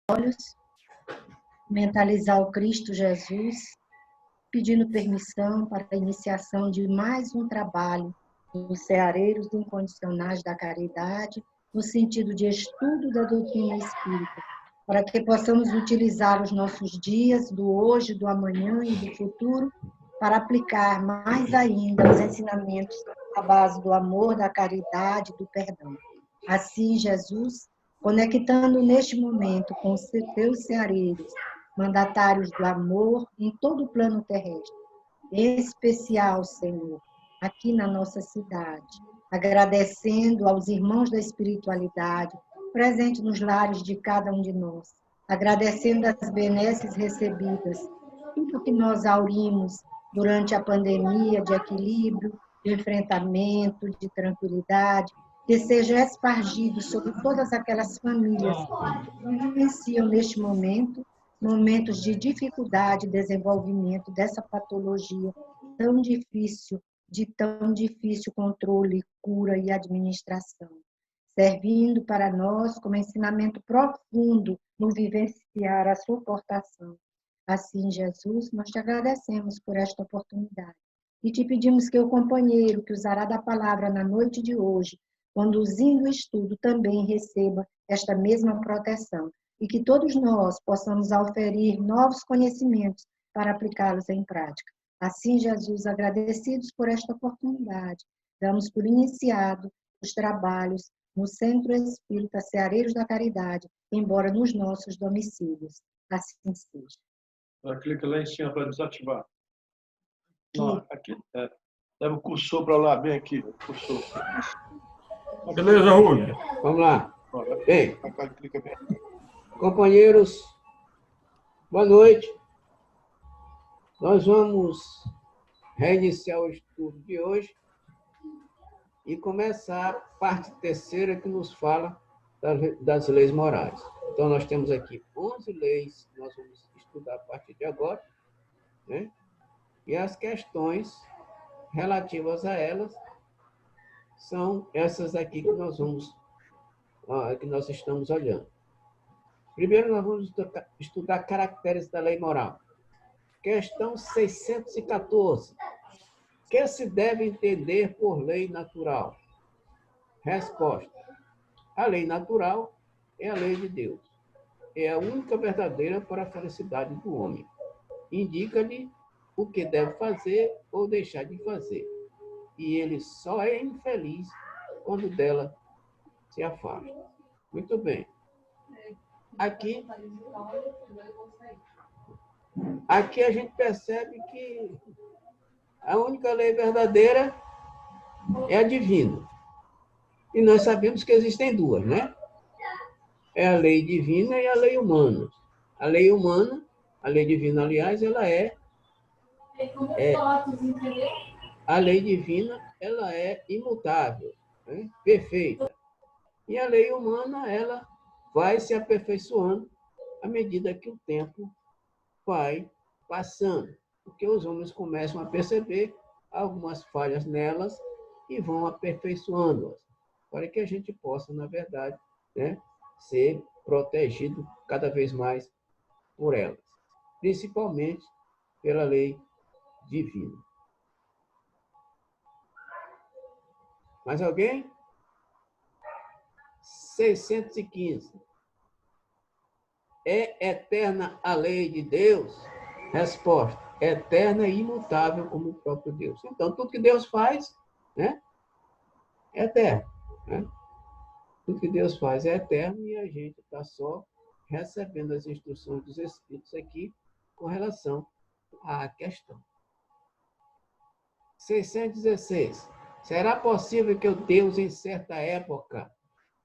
olhos, mentalizar o Cristo Jesus, pedindo permissão para a iniciação de mais um trabalho dos Ceareiros Incondicionais da Caridade, no sentido de estudo da doutrina espírita, para que possamos utilizar os nossos dias, do hoje, do amanhã e do futuro, para aplicar mais ainda os ensinamentos à base do amor, da caridade, do perdão. Assim, Jesus, conectando neste momento com os teus ceareiros, mandatários do amor em todo o plano terrestre, em especial, Senhor, aqui na nossa cidade, agradecendo aos irmãos da espiritualidade, presentes nos lares de cada um de nós, agradecendo as benesses recebidas, tudo que nós aurimos durante a pandemia de equilíbrio, de enfrentamento, de tranquilidade, que seja espargido sobre todas aquelas famílias que vivenciam neste momento momentos de dificuldade e desenvolvimento dessa patologia tão difícil, de tão difícil controle, cura e administração, servindo para nós como ensinamento profundo no vivenciar a suportação. Assim, Jesus, nós te agradecemos por esta oportunidade e te pedimos que o companheiro que usará da palavra na noite de hoje, conduzindo o estudo, também receba esta mesma proteção e que todos nós possamos auferir novos conhecimentos para aplicá-los em prática. Assim, Jesus, agradecidos por esta oportunidade, damos por iniciado os trabalhos no Centro Espírita Ceareiros da Caridade, embora nos nossos domicílios. Assim seja. Clica lá em cima para desativar. Não, aqui. Leva o cursor para lá, bem aqui. Cursor. Beleza, Rúlio? Vamos lá. Bem, companheiros, boa noite. Nós vamos reiniciar o estudo de hoje e começar a parte terceira que nos fala das leis morais. Então, nós temos aqui 11 leis que nós vamos estudar a partir de agora, né? E as questões relativas a elas são essas aqui que nós estamos olhando. Primeiro, nós vamos estudar caracteres da lei moral. Questão 614. O que se deve entender por lei natural? Resposta. A lei natural é a lei de Deus. É a única verdadeira para a felicidade do homem. Indica-lhe o que deve fazer ou deixar de fazer. E ele só é infeliz quando dela se afasta. Muito bem. Aqui a gente percebe que a única lei verdadeira é a divina. E nós sabemos que existem duas, né? É a lei divina e a lei humana. A lei humana, a lei divina, aliás, a lei divina, ela é imutável, né? Perfeita. E a lei humana, ela vai se aperfeiçoando à medida que o tempo vai passando, porque os homens começam a perceber algumas falhas nelas e vão aperfeiçoando-as, para que a gente possa, na verdade, né, ser protegido cada vez mais por elas, principalmente pela lei divina. Mais alguém? 615. É eterna a lei de Deus? Resposta. Eterna e imutável como o próprio Deus. Então, tudo que Deus faz, né, é eterno. Né? Tudo que Deus faz é eterno e a gente está só recebendo as instruções dos Espíritos aqui com relação à questão. 616. Será possível que o Deus, em certa época,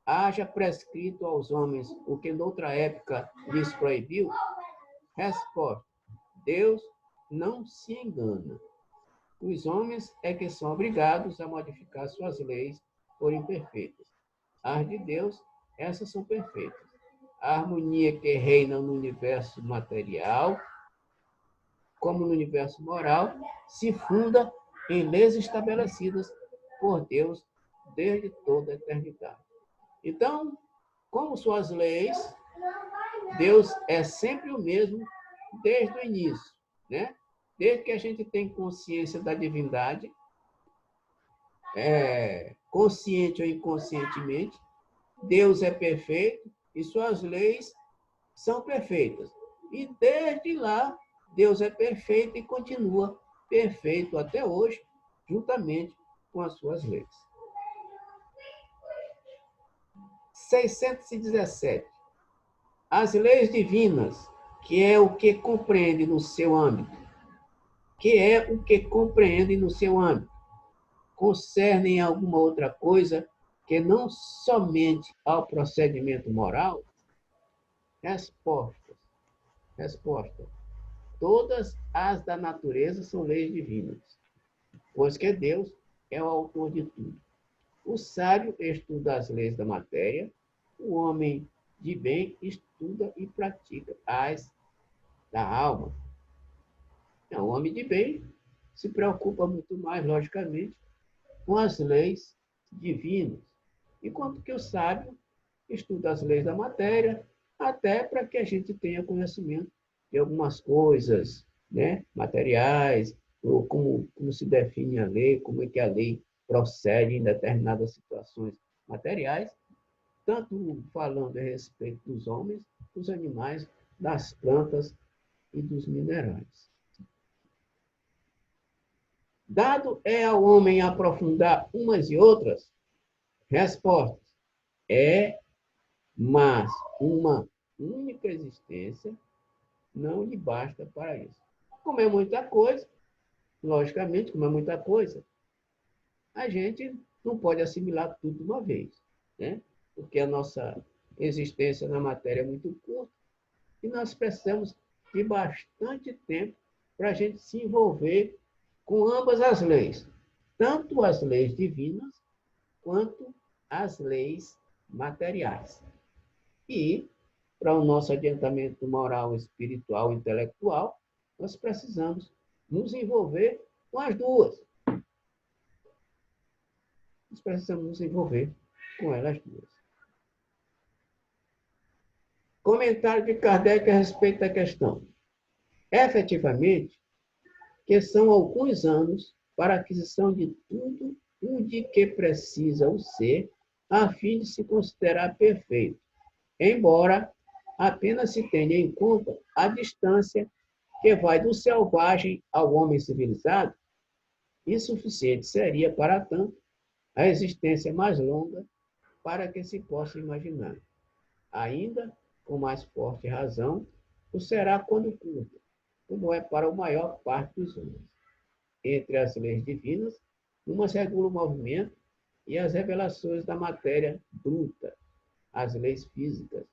haja prescrito aos homens o que noutra época lhes proibiu? Resposta. Deus não se engana. Os homens é que são obrigados a modificar suas leis por imperfeitas. As de Deus, essas são perfeitas. A harmonia que reina no universo material, como no universo moral, se funda em leis estabelecidas por Deus desde toda a eternidade. Então, como suas leis, Deus é sempre o mesmo desde o início, né? Desde que a gente tem consciência da divindade, consciente ou inconscientemente, Deus é perfeito e suas leis são perfeitas. E desde lá, Deus é perfeito e continua perfeito até hoje, juntamente com as suas leis. 617. As leis divinas, que é o que compreende no seu âmbito, concernem alguma outra coisa que não somente ao procedimento moral? Resposta. Todas as da natureza são leis divinas, pois que Deus é o autor de tudo. O sábio estuda as leis da matéria, o homem de bem estuda e pratica as da alma. Então, o homem de bem se preocupa muito mais, logicamente, com as leis divinas, enquanto que o sábio estuda as leis da matéria, até para que a gente tenha conhecimento de algumas coisas, né, materiais, ou como se define a lei, como é que a lei procede em determinadas situações materiais, tanto falando a respeito dos homens, dos animais, das plantas e dos minerais. Dado é ao homem aprofundar umas e outras? Respostas. Mas uma única existência não lhe basta para isso. Como é muita coisa, logicamente, como é muita coisa, a gente não pode assimilar tudo de uma vez, né? Porque a nossa existência na matéria é muito curta e nós precisamos de bastante tempo para a gente se envolver com ambas as leis, tanto as leis divinas quanto as leis materiais. E, para o nosso adiantamento moral, espiritual e intelectual, nós precisamos nos envolver com as duas. Nós precisamos nos envolver com elas duas. Comentário de Kardec a respeito da questão. Efetivamente, que são alguns anos para a aquisição de tudo o de que precisa o ser, a fim de se considerar perfeito, embora apenas se tenha em conta a distância que vai do selvagem ao homem civilizado, insuficiente seria, para tanto, a existência mais longa para que se possa imaginar. Ainda, com mais forte razão, o será quando curta, como é para a maior parte dos homens. Entre as leis divinas, umas regulam o movimento e as revelações da matéria bruta, as leis físicas,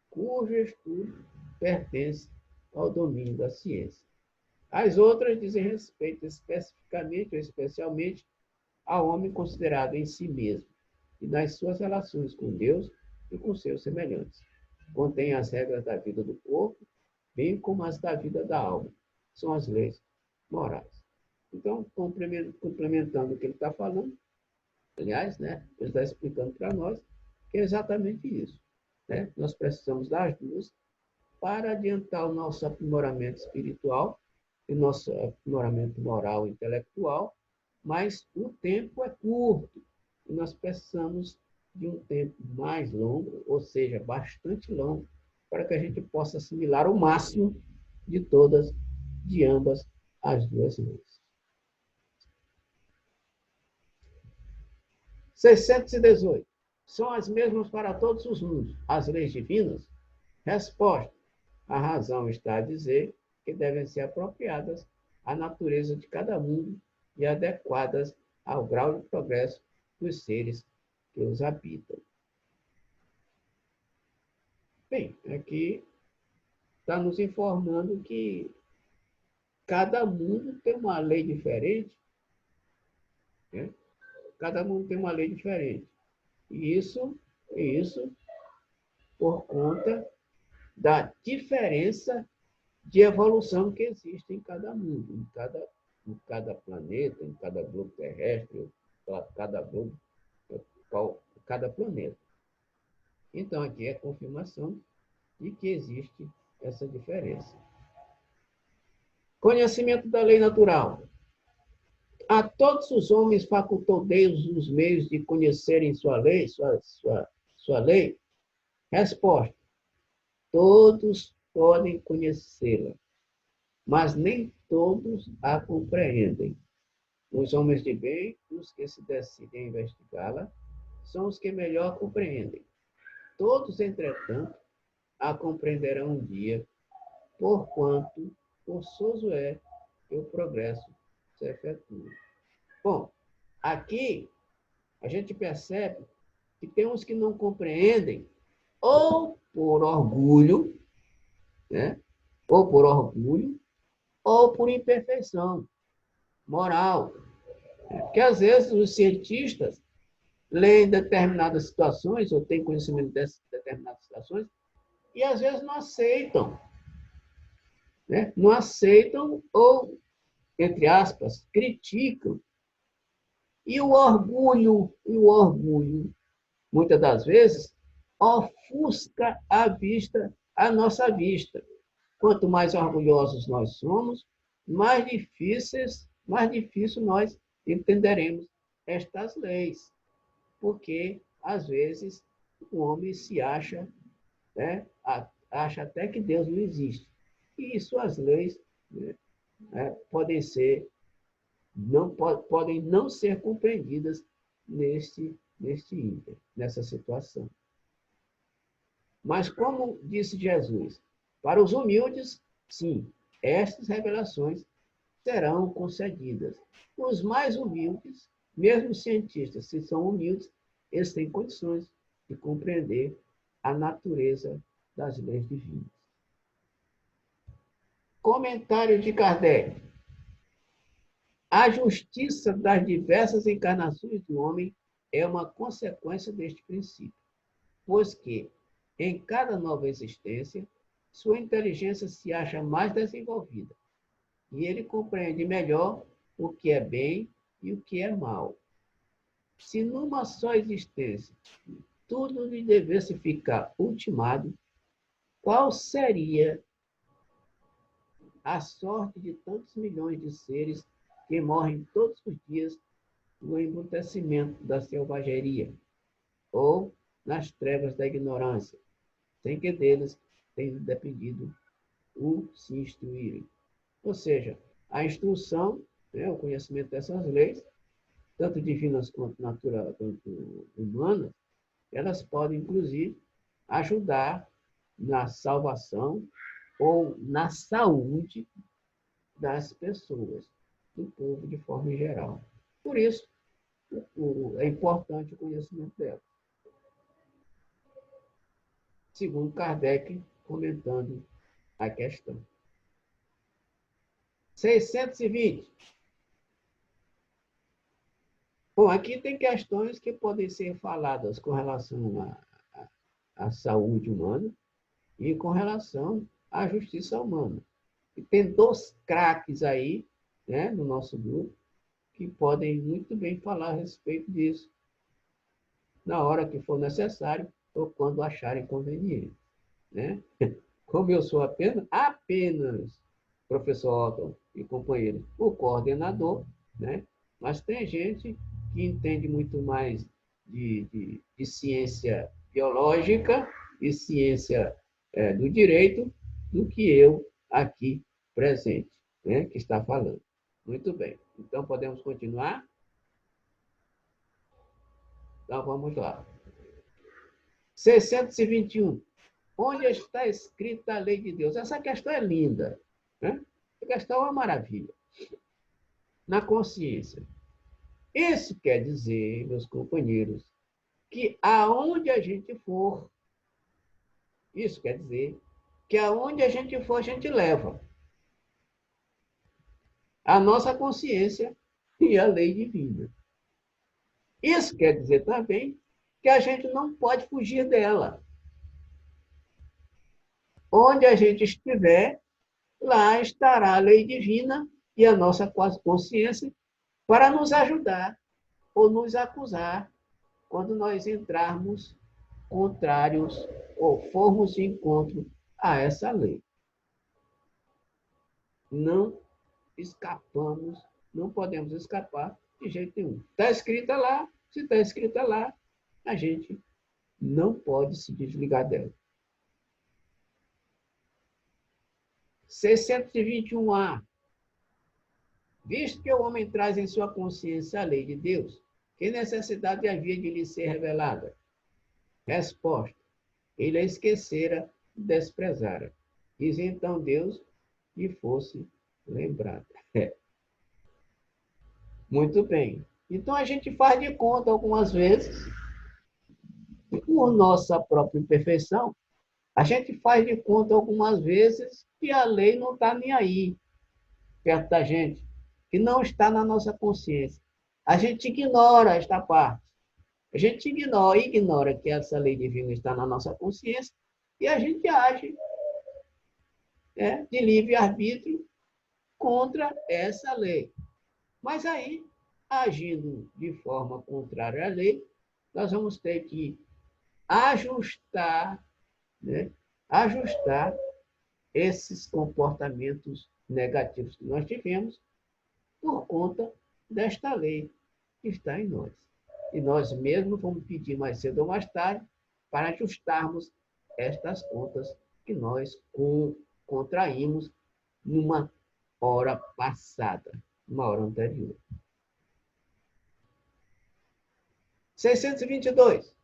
cujo estudo pertence ao domínio da ciência. As outras dizem respeito especificamente ou especialmente ao homem considerado em si mesmo e nas suas relações com Deus e com seus semelhantes. Contém as regras da vida do corpo, bem como as da vida da alma. São as leis morais. Então, complementando o que ele está falando, aliás, né, ele está explicando para nós que é exatamente isso. Né? Nós precisamos das duas para adiantar o nosso aprimoramento espiritual e nosso aprimoramento moral e intelectual, mas o tempo é curto e nós precisamos de um tempo mais longo, ou seja, bastante longo, para que a gente possa assimilar o máximo de ambas as duas leis. 618. São as mesmas para todos os mundos, as leis divinas? Resposta. A razão está a dizer que devem ser apropriadas à natureza de cada mundo e adequadas ao grau de progresso dos seres que os habitam. Bem, aqui está nos informando que cada mundo tem uma lei diferente, né? Cada mundo tem uma lei diferente. E isso por conta da diferença de evolução que existe em cada mundo, em cada planeta, em cada globo terrestre, cada globo, cada planeta. Então, aqui é a confirmação de que existe essa diferença. Conhecimento da lei natural. A todos os homens facultou Deus os meios de conhecerem sua lei, sua lei? Resposta. Todos podem conhecê-la, mas nem todos a compreendem. Os homens de bem, os que se decidem a investigá-la, são os que melhor compreendem. Todos, entretanto, a compreenderão um dia, porquanto forçoso é que o progresso se efetue. Bom, aqui a gente percebe que tem uns que não compreendem ou por orgulho, né? Ou por orgulho, ou por imperfeição moral. Porque, às vezes, os cientistas leem determinadas situações, ou têm conhecimento dessas determinadas situações, e, às vezes, não aceitam. Né? Não aceitam ou, entre aspas, criticam. E o orgulho, muitas das vezes, ofusca a nossa vista. Quanto mais orgulhosos nós somos, mais difícil nós entenderemos estas leis. Porque, às vezes, o homem se acha, né, acha até que Deus não existe. E suas leis, né, podem não ser compreendidas nessa situação. Mas, como disse Jesus, para os humildes, sim, estas revelações serão concedidas. Os mais humildes, mesmo cientistas, se são humildes, eles têm condições de compreender a natureza das leis divinas. Comentário de Kardec. A justiça das diversas encarnações do homem é uma consequência deste princípio, pois que, em cada nova existência, sua inteligência se acha mais desenvolvida e ele compreende melhor o que é bem e o que é mal. Se numa só existência tudo lhe devesse ficar ultimado, qual seria a sorte de tantos milhões de seres que morrem todos os dias no embrutecimento da selvageria ou nas trevas da ignorância, sem que deles tenha dependido o se instruírem? Ou seja, a instrução, né, o conhecimento dessas leis, tanto divinas quanto naturais, quanto humanas, elas podem, inclusive, ajudar na salvação ou na saúde das pessoas, do povo de forma geral. Por isso, é importante o conhecimento dela. Segundo Kardec, comentando a questão. 620. Bom, aqui tem questões que podem ser faladas com relação à saúde humana e com relação à justiça humana. E tem 2 craques aí, né, no nosso grupo, que podem muito bem falar a respeito disso, na hora que for necessário ou quando acharem conveniente. Né? Como eu sou apenas professor Otton e companheiro, o coordenador, né? Mas tem gente que entende muito mais de ciência biológica e ciência do direito do que eu aqui presente, né? Que está falando. Muito bem. Então, podemos continuar? Então, vamos lá. 621. Onde está escrita a lei de Deus? Essa questão é linda. Né? A questão é uma maravilha. Na consciência. Isso quer dizer, meus companheiros, que aonde a gente for, isso quer dizer que aonde a gente for, a gente leva a nossa consciência e a lei divina. Isso quer dizer também que a gente não pode fugir dela. Onde a gente estiver, lá estará a lei divina e a nossa consciência para nos ajudar ou nos acusar quando nós entrarmos contrários ou formos de encontro a essa lei. Não escapamos, não podemos escapar de jeito nenhum. Está escrita lá, se está escrita lá, a gente não pode se desligar dela. 621A. Visto que o homem traz em sua consciência a lei de Deus, que necessidade havia de lhe ser revelada? Resposta. Ele a esquecera e desprezara. Diz então Deus que fosse lembrada. Muito bem. Então a gente faz de conta algumas vezes, por nossa própria imperfeição, a gente faz de conta algumas vezes que a lei não está nem aí perto da gente, que não está na nossa consciência. A gente ignora esta parte. A gente ignora que essa lei divina está na nossa consciência e a gente age de livre-arbítrio contra essa lei. Mas aí, agindo de forma contrária à lei, nós vamos ter que ajustar esses comportamentos negativos que nós tivemos por conta desta lei que está em nós. E nós mesmos vamos pedir mais cedo ou mais tarde para ajustarmos estas contas que nós contraímos numa hora passada, numa hora anterior. 622.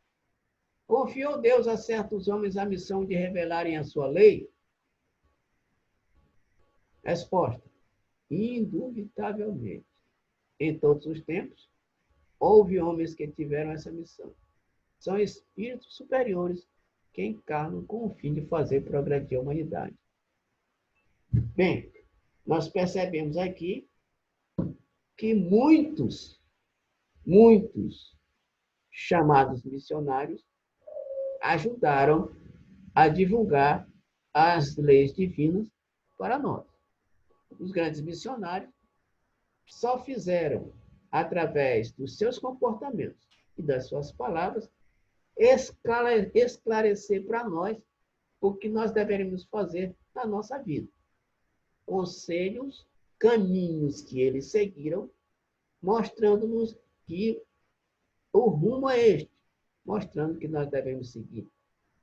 Confiou Deus a certos homens a missão de revelarem a sua lei? Resposta. Indubitavelmente. Em todos os tempos, houve homens que tiveram essa missão. São espíritos superiores que encarnam com o fim de fazer progredir a humanidade. Bem, nós percebemos aqui que muitos chamados missionários ajudaram a divulgar as leis divinas para nós. Os grandes missionários só fizeram, através dos seus comportamentos e das suas palavras, esclarecer para nós o que nós deveríamos fazer na nossa vida. Conselhos, caminhos que eles seguiram, mostrando-nos que o rumo é este, mostrando que nós devemos seguir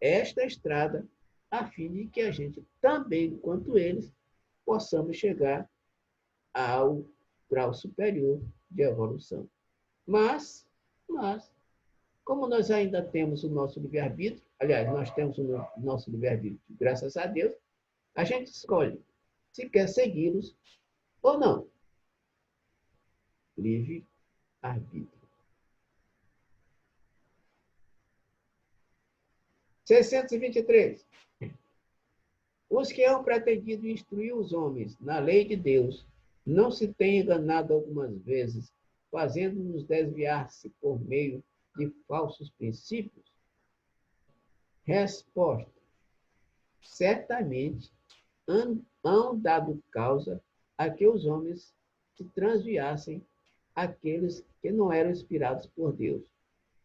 esta estrada, a fim de que a gente também, quanto eles, possamos chegar ao grau superior de evolução. Mas, como nós ainda temos o nosso livre-arbítrio, aliás, nós temos o nosso livre-arbítrio, graças a Deus, a gente escolhe se quer segui-los ou não. Livre-arbítrio. 623. Os que hão pretendido instruir os homens na lei de Deus não se têm enganado algumas vezes, fazendo-nos desviar-se por meio de falsos princípios? Resposta. Certamente hão dado causa a que os homens se transviassem aqueles que não eram inspirados por Deus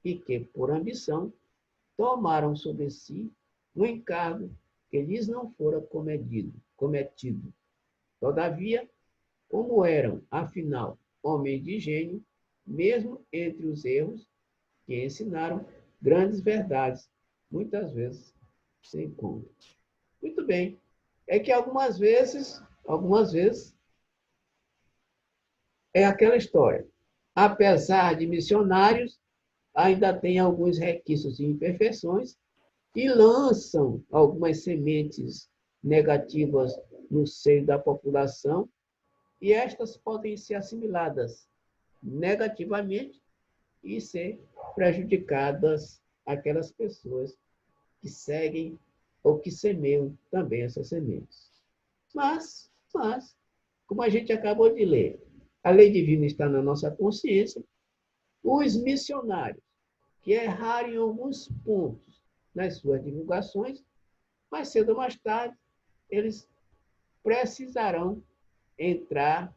e que, por ambição, tomaram sobre si um encargo que lhes não fora cometido. Todavia, como eram, afinal, homens de gênio, mesmo entre os erros, que ensinaram grandes verdades, muitas vezes sem conta. Muito bem. É que algumas vezes, é aquela história. Apesar de missionários, ainda tem alguns requisitos e imperfeições e lançam algumas sementes negativas no seio da população e estas podem ser assimiladas negativamente e ser prejudicadas aquelas pessoas que seguem ou que semeiam também essas sementes. Mas, como a gente acabou de ler, a lei divina está na nossa consciência, os missionários que erraram em alguns pontos nas suas divulgações, mais cedo ou mais tarde, eles precisarão entrar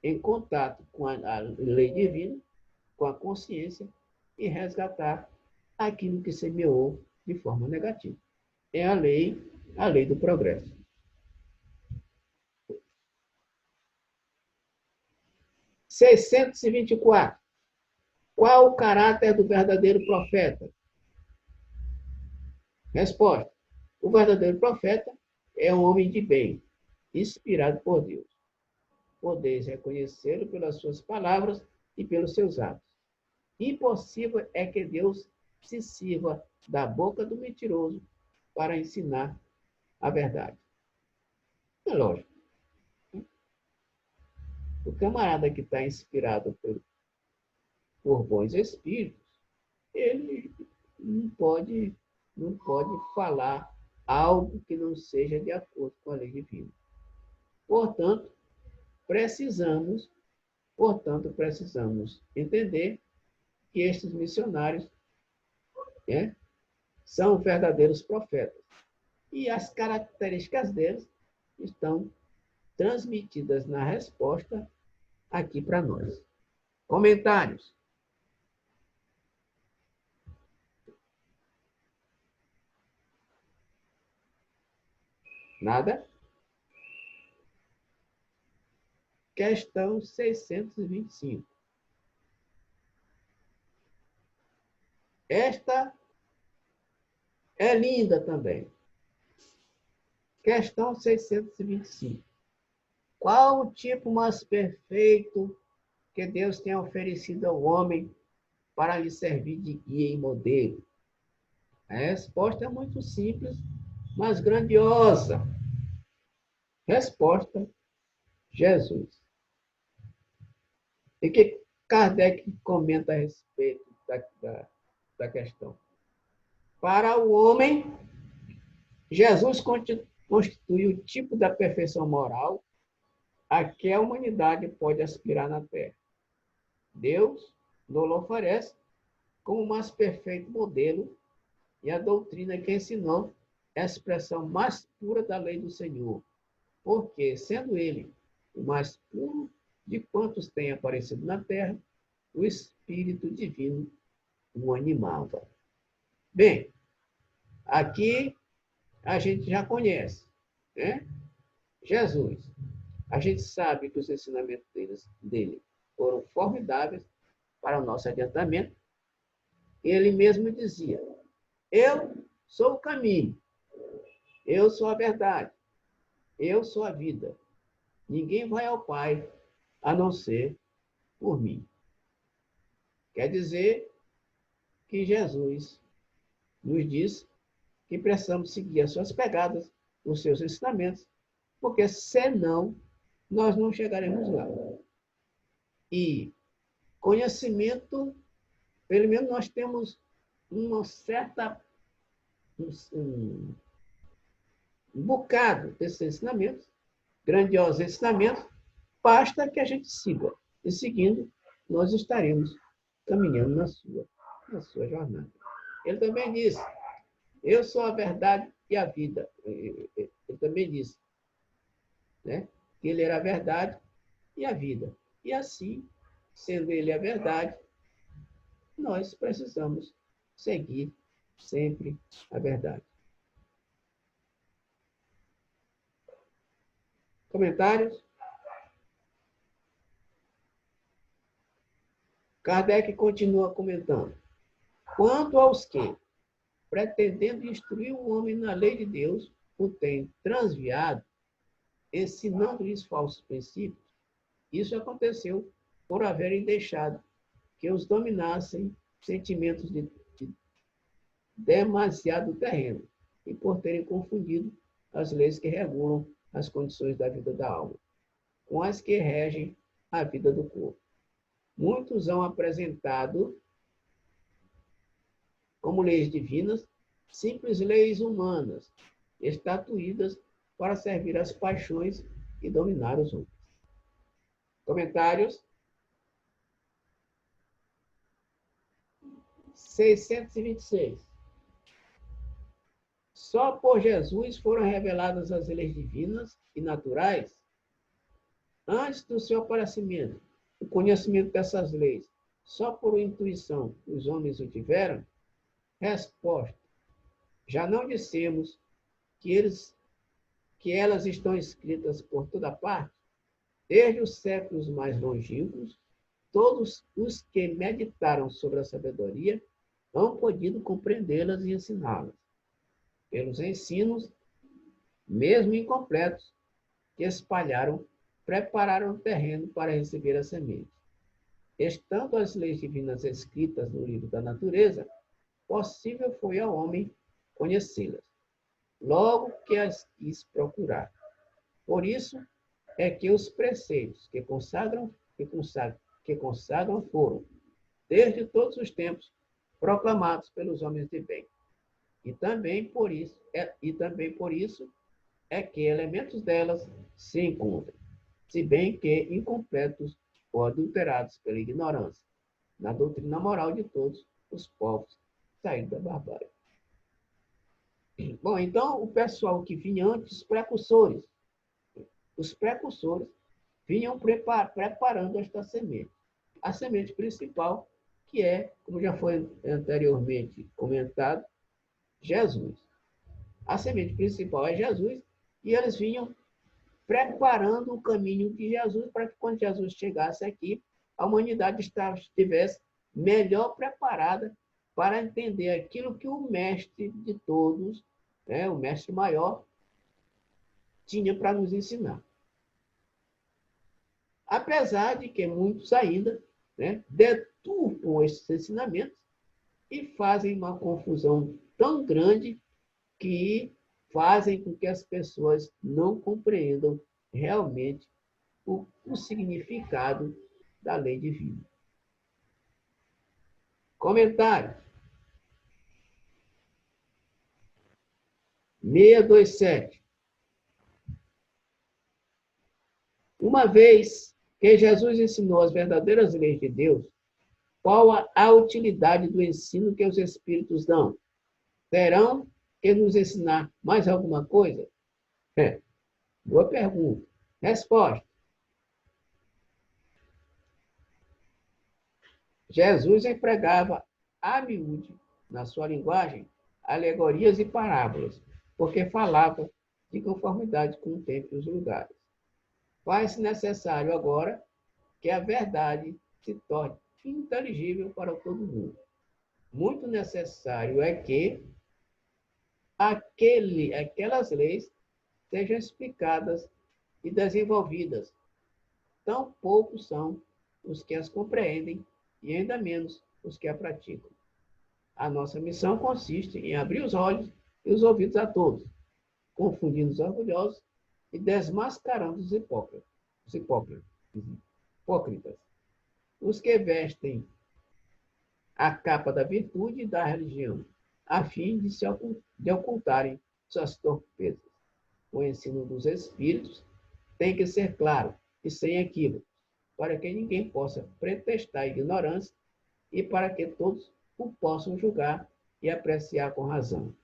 em contato com a lei divina, com a consciência, e resgatar aquilo que semeou de forma negativa. é a lei do progresso. Seiscentos e 24. Qual o caráter do verdadeiro profeta? Resposta. O verdadeiro profeta é um homem de bem, inspirado por Deus. Podeis reconhecê-lo pelas suas palavras e pelos seus atos. Impossível é que Deus se sirva da boca do mentiroso para ensinar a verdade. É lógico. O camarada que está inspirado por bons espíritos, ele não pode falar algo que não seja de acordo com a lei divina. Portanto, precisamos entender que estes missionários são verdadeiros profetas. E as características deles estão transmitidas na resposta aqui para nós. Comentários. Nada? Questão 625. Esta é linda também. Questão 625. Qual o tipo mais perfeito que Deus tem oferecido ao homem para lhe servir de guia e modelo? A resposta é muito simples, mas grandiosa. Resposta: Jesus. E que Kardec comenta a respeito da questão. Para o homem, Jesus constitui o tipo da perfeição moral a que a humanidade pode aspirar na Terra. Deus nos oferece como o mais perfeito modelo e a doutrina que ensinou é a expressão mais pura da lei do Senhor, porque, sendo ele o mais puro de quantos têm aparecido na Terra, o Espírito Divino o animava. Bem, aqui a gente já conhece, né? Jesus. A gente sabe que os ensinamentos dele foram formidáveis para o nosso adiantamento. Ele mesmo dizia: eu sou o caminho, eu sou a verdade, eu sou a vida. Ninguém vai ao Pai a não ser por mim. Quer dizer que Jesus nos diz que precisamos seguir as suas pegadas, os seus ensinamentos, porque senão nós não chegaremos lá. E conhecimento, pelo menos nós temos uma certa um bocado desses ensinamentos, grandiosos ensinamentos, basta que a gente siga. E seguindo, nós estaremos caminhando na sua jornada. Ele também disse: eu sou a verdade e a vida. Ele também disse, né, que ele era a verdade e a vida. E assim, sendo ele a verdade, nós precisamos seguir sempre a verdade. Comentários? Kardec continua comentando. Quanto aos que, pretendendo instruir o homem na lei de Deus, o têm transviado, ensinando-lhes falsos princípios, isso aconteceu por haverem deixado que os dominassem sentimentos de demasiado terreno e por terem confundido as leis que regulam as condições da vida da alma com as que regem a vida do corpo. Muitos hão apresentado como leis divinas simples leis humanas, estatuídas para servir às paixões e dominar os homens. Comentários? 626. Só por Jesus foram reveladas as leis divinas e naturais. Antes do seu aparecimento, o conhecimento dessas leis, só por intuição os homens o tiveram? Resposta: já não dissemos que elas estão escritas por toda parte, desde os séculos mais longínquos, todos os que meditaram sobre a sabedoria não podido compreendê-las e ensiná-las. Pelos ensinos, mesmo incompletos, que espalharam, prepararam o terreno para receber a semente. Estando as leis divinas escritas no livro da natureza, possível foi ao homem conhecê-las, logo que as quis procurar. Por isso é que os preceitos que consagram foram, desde todos os tempos, proclamados pelos homens de bem. E também por isso é que elementos delas se encontram, se bem que incompletos ou adulterados pela ignorância, na doutrina moral de todos os povos saídos da barbárie. Bom, então, o pessoal que vinha antes, os precursores vinham preparando esta semente. A semente principal, que é, como já foi anteriormente comentado, Jesus. A semente principal é Jesus, e eles vinham preparando o caminho de Jesus para que, quando Jesus chegasse aqui, a humanidade estivesse melhor preparada para entender aquilo que o mestre de todos, né, o mestre maior, tinha para nos ensinar. Apesar de que muitos ainda, né, deturpam esses ensinamentos e fazem uma confusão tão grande que fazem com que as pessoas não compreendam realmente o significado da lei divina. Comentário. 627. Uma vez que Jesus ensinou as verdadeiras leis de Deus, qual a utilidade do ensino que os Espíritos dão? Terão que nos ensinar mais alguma coisa? Boa pergunta. Resposta. Jesus empregava a miúde, na sua linguagem, alegorias e parábolas, porque falava de conformidade com o tempo e os lugares. Faz-se necessário agora que a verdade se torne inteligível para todo mundo. Muito necessário é que aquelas leis sejam explicadas e desenvolvidas. Tão poucos são os que as compreendem e ainda menos os que a praticam. A nossa missão consiste em abrir os olhos e os ouvidos a todos, confundindo os orgulhosos e desmascarando os hipócritas, os que vestem a capa da virtude e da religião, a fim de ocultarem suas torpezas. O ensino dos Espíritos tem que ser claro e sem equívocos, para que ninguém possa pretextar ignorância e para que todos o possam julgar e apreciar com razão.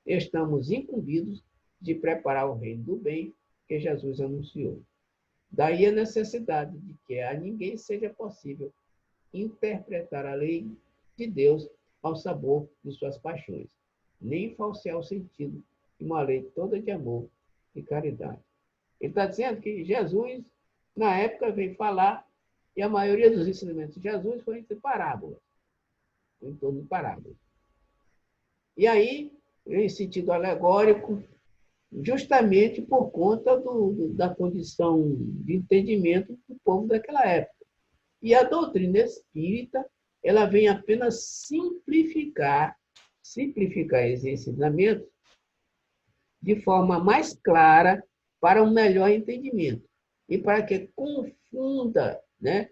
Estamos incumbidos de preparar o reino do bem que Jesus anunciou. Daí a necessidade de que a ninguém seja possível interpretar a lei de Deus ao sabor de suas paixões, nem falsear o sentido de uma lei toda de amor e caridade. Ele está dizendo que Jesus, na época, veio falar, e a maioria dos ensinamentos de Jesus foi entre parábolas, em torno de parábolas. E aí, em sentido alegórico, justamente por conta da condição de entendimento do povo daquela época. E a doutrina espírita, ela vem apenas simplificar esse ensinamento de forma mais clara para um melhor entendimento e para que confunda, né,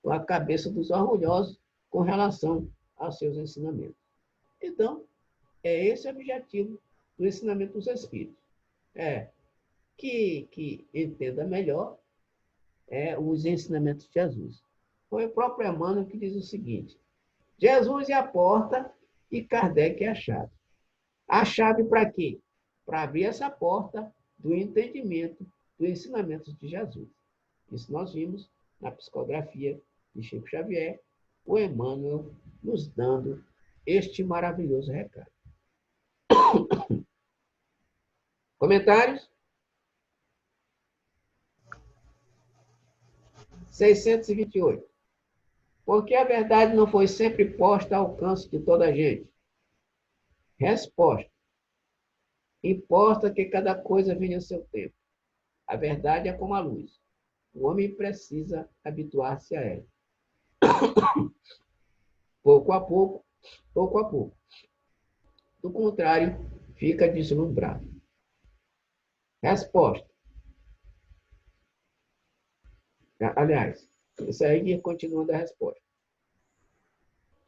a cabeça dos orgulhosos com relação aos seus ensinamentos. Então, é esse o objetivo do ensinamento dos Espíritos. Que entenda melhor os ensinamentos de Jesus. Foi o próprio Emmanuel que diz o seguinte: Jesus é a porta e Kardec é a chave. A chave para quê? Para abrir essa porta do entendimento dos ensinamentos de Jesus. Isso nós vimos na psicografia de Chico Xavier, o Emmanuel nos dando este maravilhoso recado. Comentários? 628. Porque a verdade não foi sempre posta ao alcance de toda a gente. Resposta. Importa que cada coisa venha a seu tempo. A verdade é como a luz. O homem precisa habituar-se a ela. Pouco a pouco, pouco a pouco. Do contrário, fica deslumbrado. Resposta. Aliás, isso aí continuando a resposta.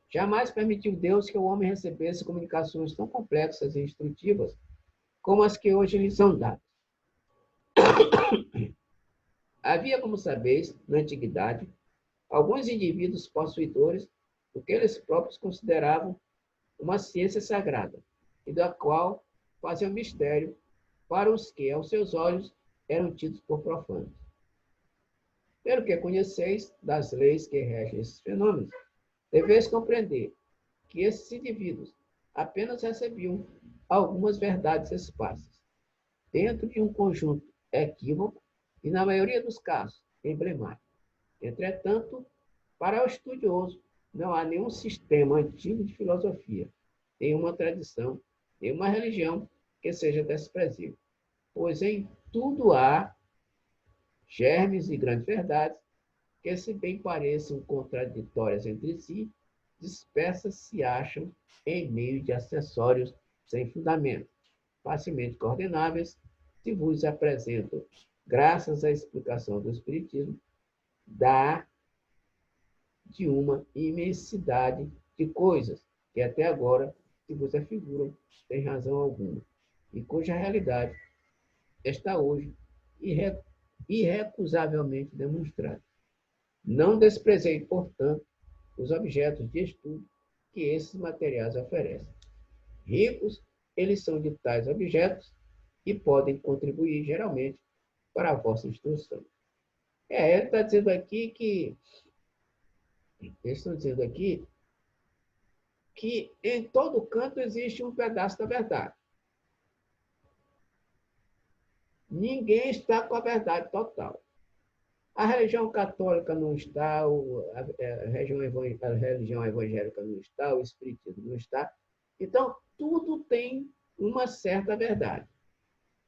Jamais permitiu Deus que o homem recebesse comunicações tão complexas e instrutivas como as que hoje lhe são dadas. Havia, como sabeis, na antiguidade, alguns indivíduos possuidores do que eles próprios consideravam uma ciência sagrada, e da qual faziam mistério para os que, aos seus olhos, eram tidos por profanos. Pelo que conheceis das leis que regem esses fenômenos, deveis compreender que esses indivíduos apenas recebiam algumas verdades esparsas, dentro de um conjunto equívoco e, na maioria dos casos, emblemático. Entretanto, para o estudioso, não há nenhum sistema antigo de filosofia, nenhuma tradição, nenhuma religião que seja desprezível, pois em tudo há germes e grandes verdades que, se bem pareçam contraditórias entre si, dispersas se acham em meio de acessórios sem fundamento, facilmente coordenáveis, se vos apresentam, graças à explicação do Espiritismo, de uma imensidade de coisas que até agora se vos afiguram sem razão alguma, e cuja realidade está hoje irrecusavelmente demonstrada. Não desprezei, portanto, os objetos de estudo que esses materiais oferecem. Ricos, eles são de tais objetos e podem contribuir, geralmente, para a vossa instrução. Ele está dizendo aqui que... Eles estão dizendo aqui que em todo canto existe um pedaço da verdade. Ninguém está com a verdade total. A religião católica não está, a religião evangélica não está, o espiritismo não está. Então, tudo tem uma certa verdade.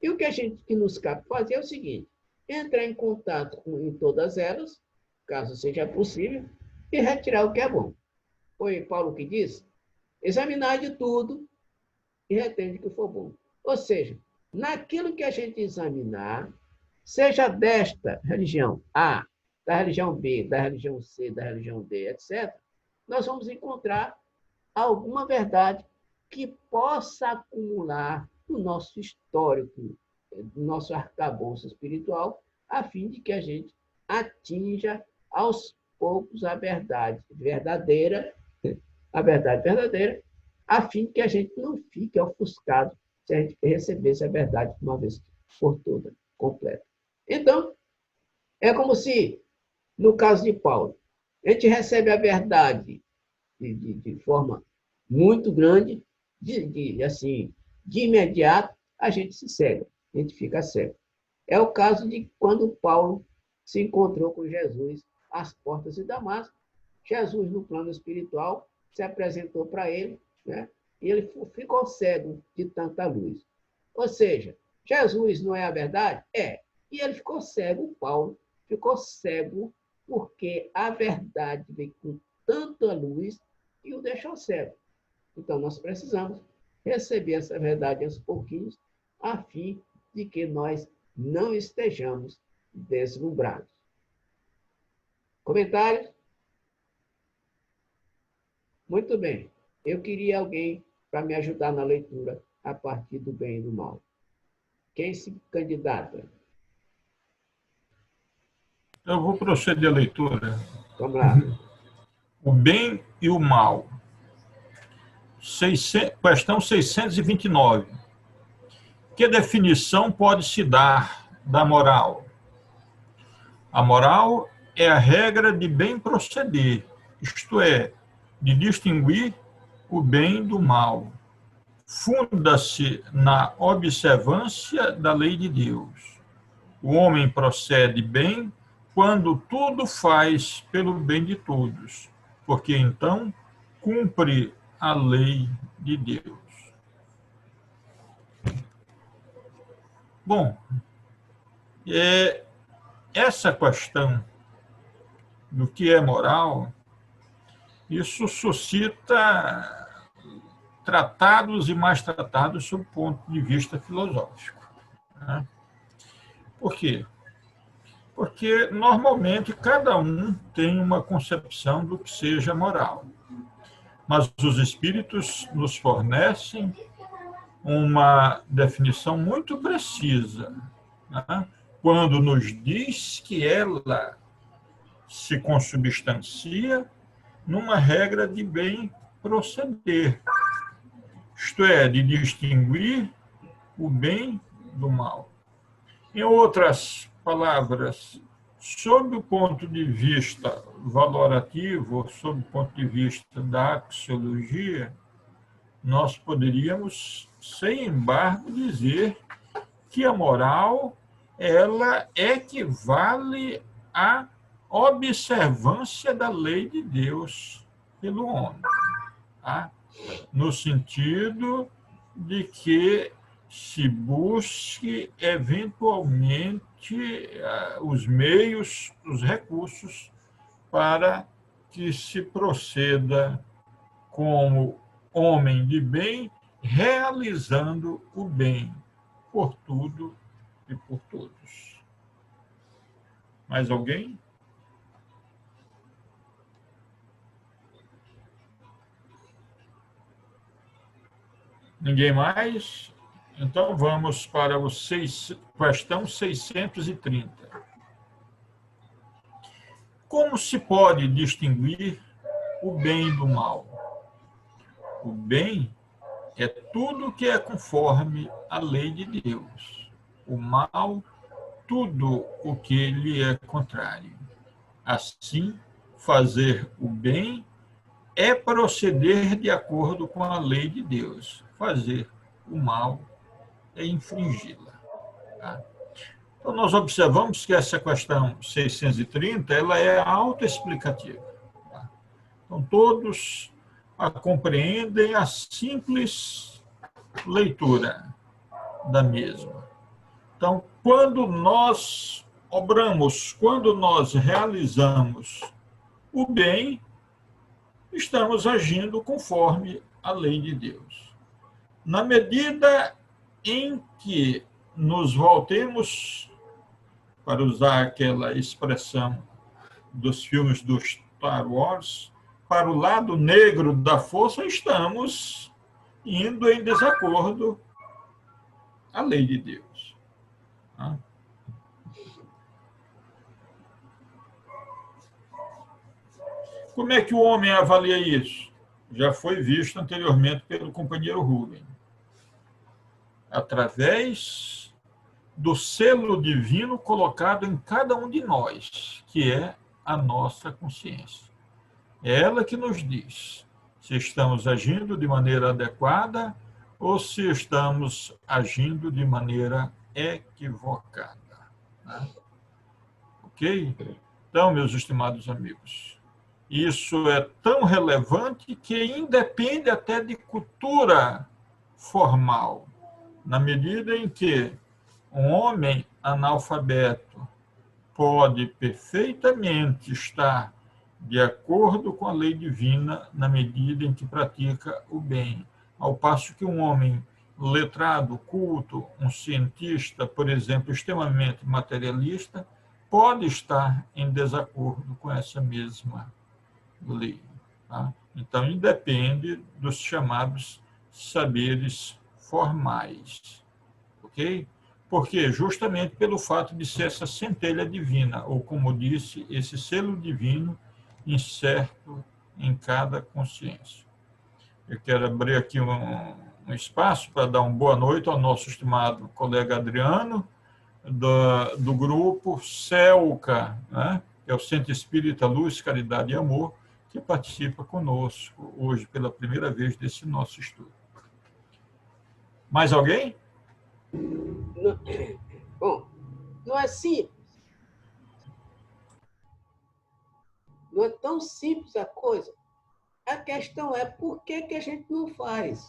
E o que a gente que nos cabe fazer é o seguinte: entrar em contato em todas elas, caso seja possível, e retirar o que é bom. Foi Paulo que disse: examinar de tudo e retende o que for bom. Ou seja, naquilo que a gente examinar, seja desta religião A, da religião B, da religião C, da religião D, etc., nós vamos encontrar alguma verdade que possa acumular no nosso histórico, no nosso arcabouço espiritual, a fim de que a gente atinja aos poucos a verdade verdadeira, a fim de que a gente não fique ofuscado se a gente recebesse a verdade de uma vez por toda, completa. Então, é como se, no caso de Paulo, a gente recebe a verdade de forma muito grande, de imediato, a gente se cega, a gente fica cego. É o caso de quando Paulo se encontrou com Jesus às portas de Damasco. Jesus, no plano espiritual, se apresentou para ele, né? E ele ficou cego de tanta luz. Ou seja, Jesus não é a verdade? É. E ele ficou cego, Paulo ficou cego, porque a verdade veio com tanta luz e o deixou cego. Então, nós precisamos receber essa verdade aos pouquinhos, a fim de que nós não estejamos deslumbrados. Comentários? Muito bem. Eu queria alguém para me ajudar na leitura a partir do bem e do mal. Quem se candidata? Eu vou proceder à leitura. Vamos lá. O bem e o mal. Questão 629. Que definição pode se dar da moral? A moral é a regra de bem proceder, isto é, de distinguir o bem do mal. funda-se na observância da lei de Deus. O homem procede bem quando tudo faz pelo bem de todos, porque então cumpre a lei de Deus. Bom, essa questão do que é moral, isso suscita tratados e mais tratados sob o ponto de vista filosófico, né? Por quê? Porque, normalmente, cada um tem uma concepção do que seja moral. Mas os espíritos nos fornecem uma definição muito precisa, né? Quando nos diz que ela se consubstancia numa regra de bem proceder, isto é, de distinguir o bem do mal. Em outras palavras, sob o ponto de vista valorativo, sob o ponto de vista da axiologia, nós poderíamos, sem embargo, dizer que a moral, ela equivale à observância da lei de Deus pelo homem, tá? No sentido de que se busque, eventualmente, os meios, os recursos para que se proceda como homem de bem, realizando o bem por tudo e por todos. Mais alguém? Ninguém mais? Então vamos para questão 630. Como se pode distinguir o bem do mal? O bem é tudo que é conforme a lei de Deus. O mal, tudo o que lhe é contrário. Assim, fazer o bem é proceder de acordo com a lei de Deus. Fazer o mal é infringi-la. Tá? Então, nós observamos que essa questão 630 ela é autoexplicativa. Tá? Então, todos a compreendem a simples leitura da mesma. Então, quando nós obramos, quando nós realizamos o bem, estamos agindo conforme a lei de Deus. Na medida em que nos voltemos, para usar aquela expressão dos filmes do Star Wars, para o lado negro da força, estamos indo em desacordo à lei de Deus. Como é que o homem avalia isso? Já foi visto anteriormente pelo companheiro Rubem. Através do selo divino colocado em cada um de nós, que é a nossa consciência. É ela que nos diz se estamos agindo de maneira adequada ou se estamos agindo de maneira equivocada. Né? Ok? Então, meus estimados amigos, isso é tão relevante que independe até de cultura formal, na medida em que um homem analfabeto pode perfeitamente estar de acordo com a lei divina na medida em que pratica o bem, ao passo que um homem letrado, culto, um cientista, por exemplo, extremamente materialista, pode estar em desacordo com essa mesma lei. Tá? Então, independe dos chamados saberes formais. Ok? Porque justamente pelo fato de ser essa centelha divina, ou como disse, esse selo divino incerto em cada consciência. Eu quero abrir aqui um espaço para dar uma boa noite ao nosso estimado colega Adriano, do grupo CELCA, né? Que é o Centro Espírita Luz, Caridade e Amor, que participa conosco hoje pela primeira vez desse nosso estudo. Mais alguém? Bom, não é simples. Não é tão simples a coisa. A questão é por que a gente não faz.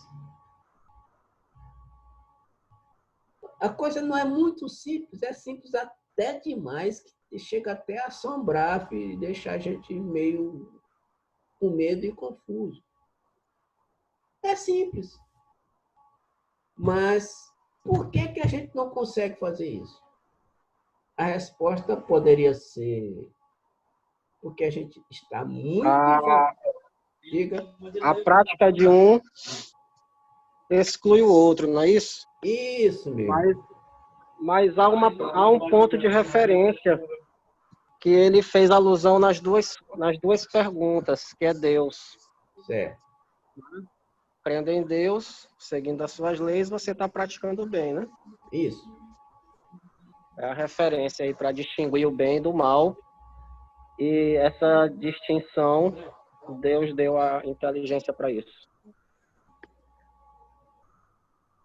A coisa não é muito simples, é simples até demais, que chega até a assombrar e deixar a gente meio com medo e confuso. É simples. Mas por que a gente não consegue fazer isso? A resposta poderia ser porque a gente está muito... Diga. A prática de um exclui o outro, não é isso? Isso mesmo. Mas há um ponto de referência que ele fez alusão nas duas perguntas, que é Deus. Certo. Crendo em Deus, seguindo as suas leis, você está praticando o bem, né? Isso. É a referência aí para distinguir o bem do mal. E essa distinção, Deus deu a inteligência para isso.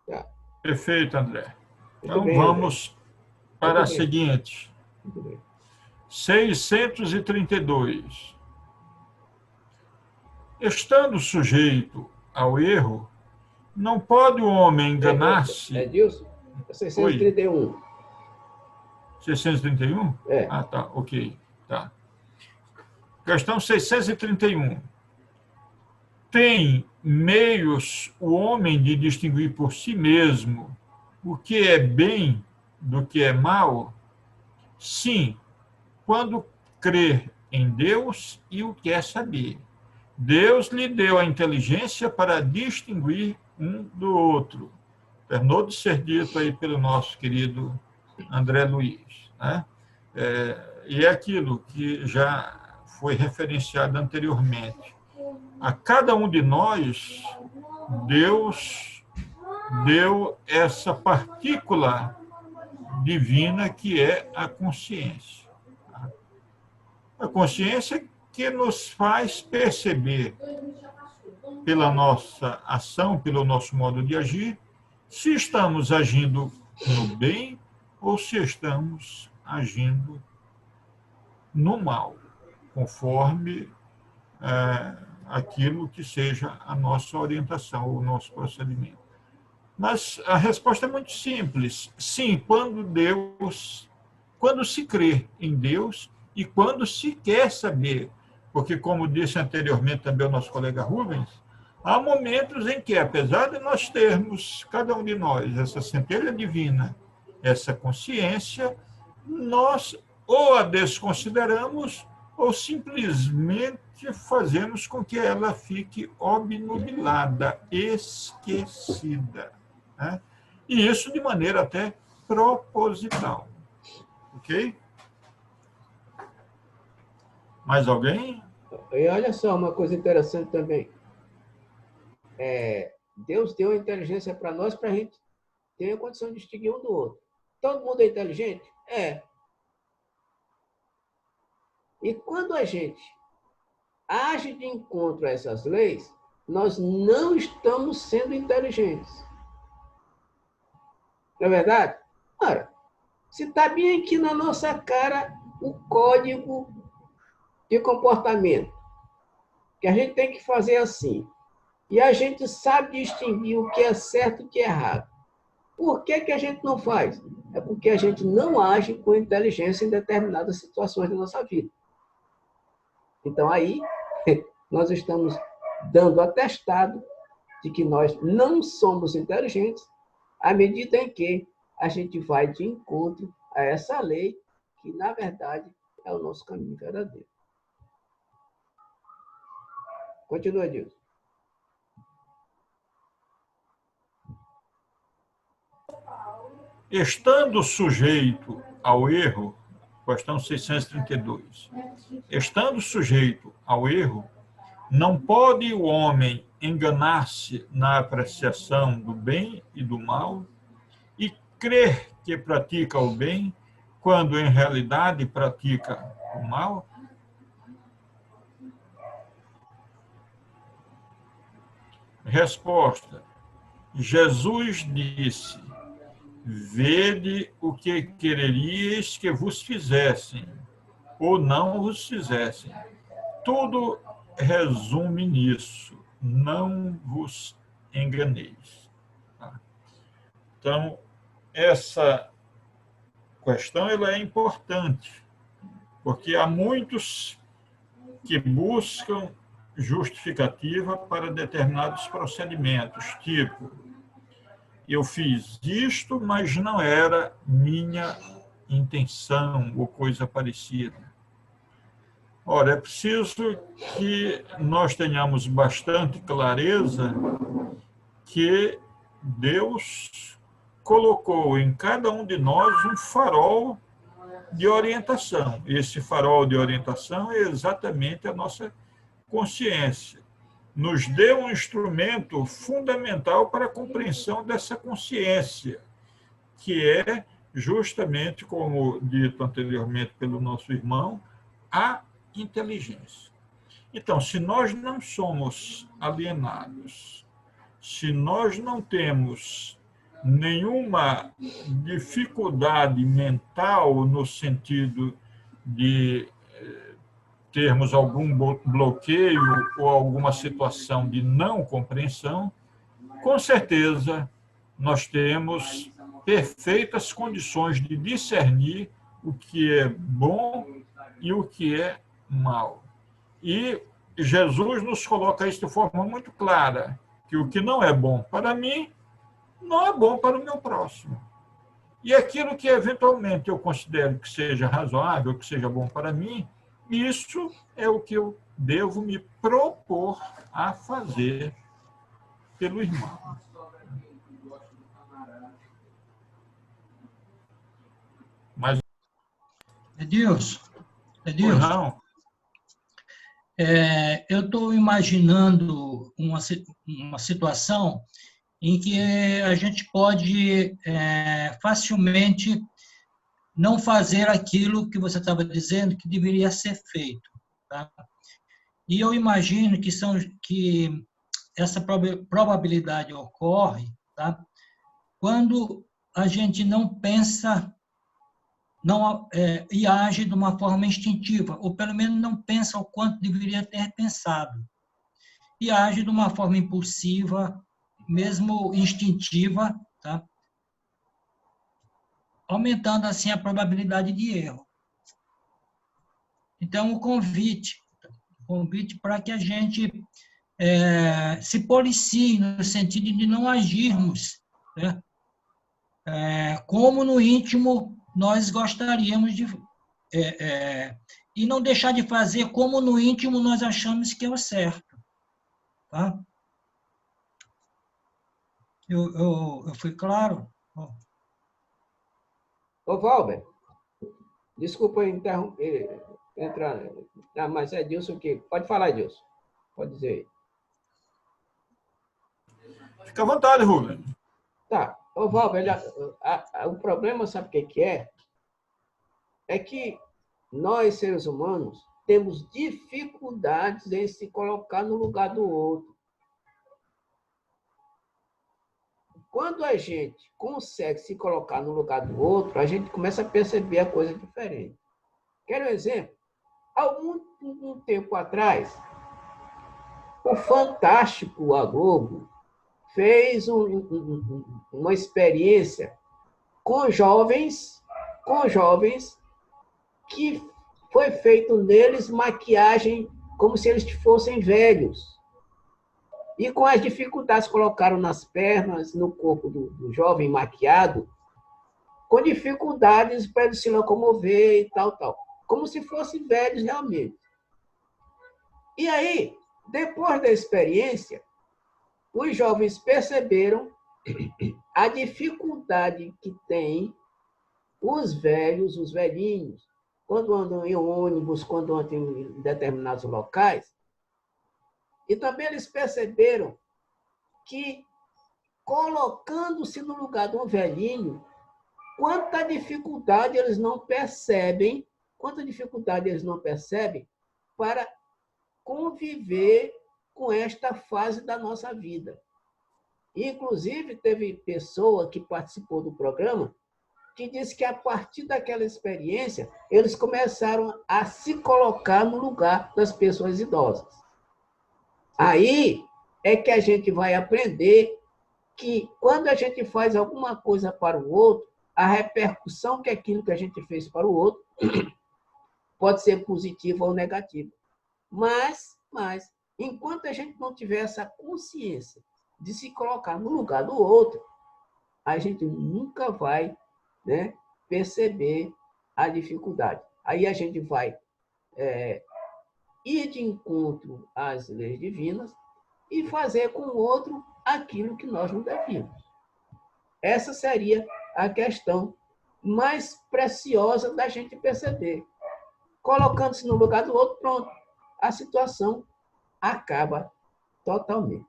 Tá. Perfeito, André. Então, bem, vamos para a bem. seguinte. Muito bem. 632. Estando sujeito ao erro, não pode o homem enganar-se... Edilson, 631. 631? É. Ah, tá, ok. Tá. Questão 631. Tem meios o homem de distinguir por si mesmo o que é bem do que é mal? Sim, quando crer em Deus e o quer saber. Deus lhe deu a inteligência para distinguir um do outro. Terminou de ser dito aí pelo nosso querido André Luiz, né? E é aquilo que já foi referenciado anteriormente. A cada um de nós, Deus deu essa partícula divina que é a consciência. A consciência que nos faz perceber, pela nossa ação, pelo nosso modo de agir, se estamos agindo no bem ou se estamos agindo no mal, conforme aquilo que seja a nossa orientação, o nosso procedimento. Mas a resposta é muito simples. Sim, quando se crê em Deus e quando se quer saber, porque, como disse anteriormente também o nosso colega Rubens, há momentos em que, apesar de nós termos, cada um de nós, essa centelha divina, essa consciência, nós ou a desconsideramos ou simplesmente fazemos com que ela fique obnubilada, esquecida, né? E isso de maneira até proposital. Ok? Mais alguém? E olha só, uma coisa interessante também. Deus deu a inteligência para nós para a gente ter a condição de distinguir um do outro. Todo mundo é inteligente? É. E quando a gente age de encontro a essas leis, nós não estamos sendo inteligentes. Não é verdade? Ora, se está bem aqui na nossa cara o código de comportamento, que a gente tem que fazer assim, e a gente sabe distinguir o que é certo e o que é errado. Por que a gente não faz? É porque a gente não age com inteligência em determinadas situações da nossa vida. Então, aí, nós estamos dando atestado de que nós não somos inteligentes à medida em que a gente vai de encontro a essa lei, que, na verdade, é o nosso caminho verdadeiro. Continua, Dilson. Estando sujeito ao erro, questão 632, estando sujeito ao erro, não pode o homem enganar-se na apreciação do bem e do mal e crer que pratica o bem, quando em realidade pratica o mal? Resposta: Jesus disse: vede o que quereríeis que vos fizessem, ou não vos fizessem. Tudo resume nisso: não vos enganeis. Então, essa questão ela é importante, porque há muitos que buscam justificativa para determinados procedimentos, tipo, eu fiz isto, mas não era minha intenção ou coisa parecida. Ora, é preciso que nós tenhamos bastante clareza que Deus colocou em cada um de nós um farol de orientação. Esse farol de orientação é exatamente a nossa consciência. Nos deu um instrumento fundamental para a compreensão dessa consciência, que é justamente, como dito anteriormente pelo nosso irmão, a inteligência. Então, se nós não somos alienados, se nós não temos nenhuma dificuldade mental no sentido de termos algum bloqueio ou alguma situação de não compreensão, com certeza nós temos perfeitas condições de discernir o que é bom e o que é mal. E Jesus nos coloca isso de forma muito clara, que o que não é bom para mim, não é bom para o meu próximo. E aquilo que eventualmente eu considero que seja razoável, que seja bom para mim, isso é o que eu devo me propor a fazer pelo irmão. Mas Edilson, não, eu estou imaginando uma situação em que a gente pode facilmente não fazer aquilo que você estava dizendo que deveria ser feito. Tá? E eu imagino que essa probabilidade ocorre, tá? Quando a gente não pensa e age de uma forma instintiva, ou pelo menos não pensa o quanto deveria ter pensado, e age de uma forma impulsiva, mesmo instintiva, tá? Aumentando assim a probabilidade de erro. Então, o convite para que a gente se policie no sentido de não agirmos, né? Como no íntimo nós gostaríamos de... e não deixar de fazer como no íntimo nós achamos que é o certo. Tá? Eu fui claro? Ô, Valber, desculpa interromper, mas é Edilson que... Pode falar, Edilson. Pode dizer. Fica à vontade, Rubem. Tá. Ô, Valber, o problema, sabe o que é? É que nós, seres humanos, temos dificuldades em se colocar no lugar do outro. Quando a gente consegue se colocar no lugar do outro, a gente começa a perceber a coisa diferente. Quero um exemplo? Algum tempo atrás, o fantástico A Globo fez uma experiência com jovens que foi feito neles maquiagem como se eles fossem velhos. E com as dificuldades que colocaram nas pernas, no corpo do jovem maquiado, com dificuldades para ele se locomover e tal. Como se fossem velhos realmente. E aí, depois da experiência, os jovens perceberam a dificuldade que tem os velhos, os velhinhos, quando andam em ônibus, quando andam em determinados locais. E também eles perceberam que, colocando-se no lugar de um velhinho, quanta dificuldade eles não percebem para conviver com esta fase da nossa vida. Inclusive, teve pessoa que participou do programa que disse que, a partir daquela experiência, eles começaram a se colocar no lugar das pessoas idosas. Aí é que a gente vai aprender que, quando a gente faz alguma coisa para o outro, a repercussão que aquilo que a gente fez para o outro pode ser positiva ou negativa. Mas, enquanto a gente não tiver essa consciência de se colocar no lugar do outro, a gente nunca vai, né, perceber a dificuldade. Aí a gente vai ir de encontro às leis divinas e fazer com o outro aquilo que nós não devíamos. Essa seria a questão mais preciosa da gente perceber. Colocando-se no lugar do outro, pronto, a situação acaba totalmente.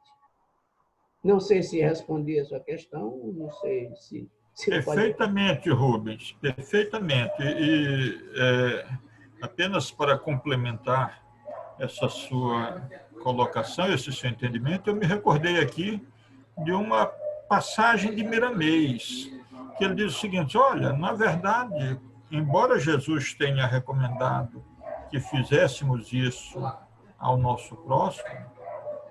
Não sei se respondi a sua questão, não sei se perfeitamente, Rubens, perfeitamente. E apenas para complementar essa sua colocação, esse seu entendimento, eu me recordei aqui de uma passagem de Miramês, que ele diz o seguinte: olha, na verdade, embora Jesus tenha recomendado que fizéssemos isso ao nosso próximo,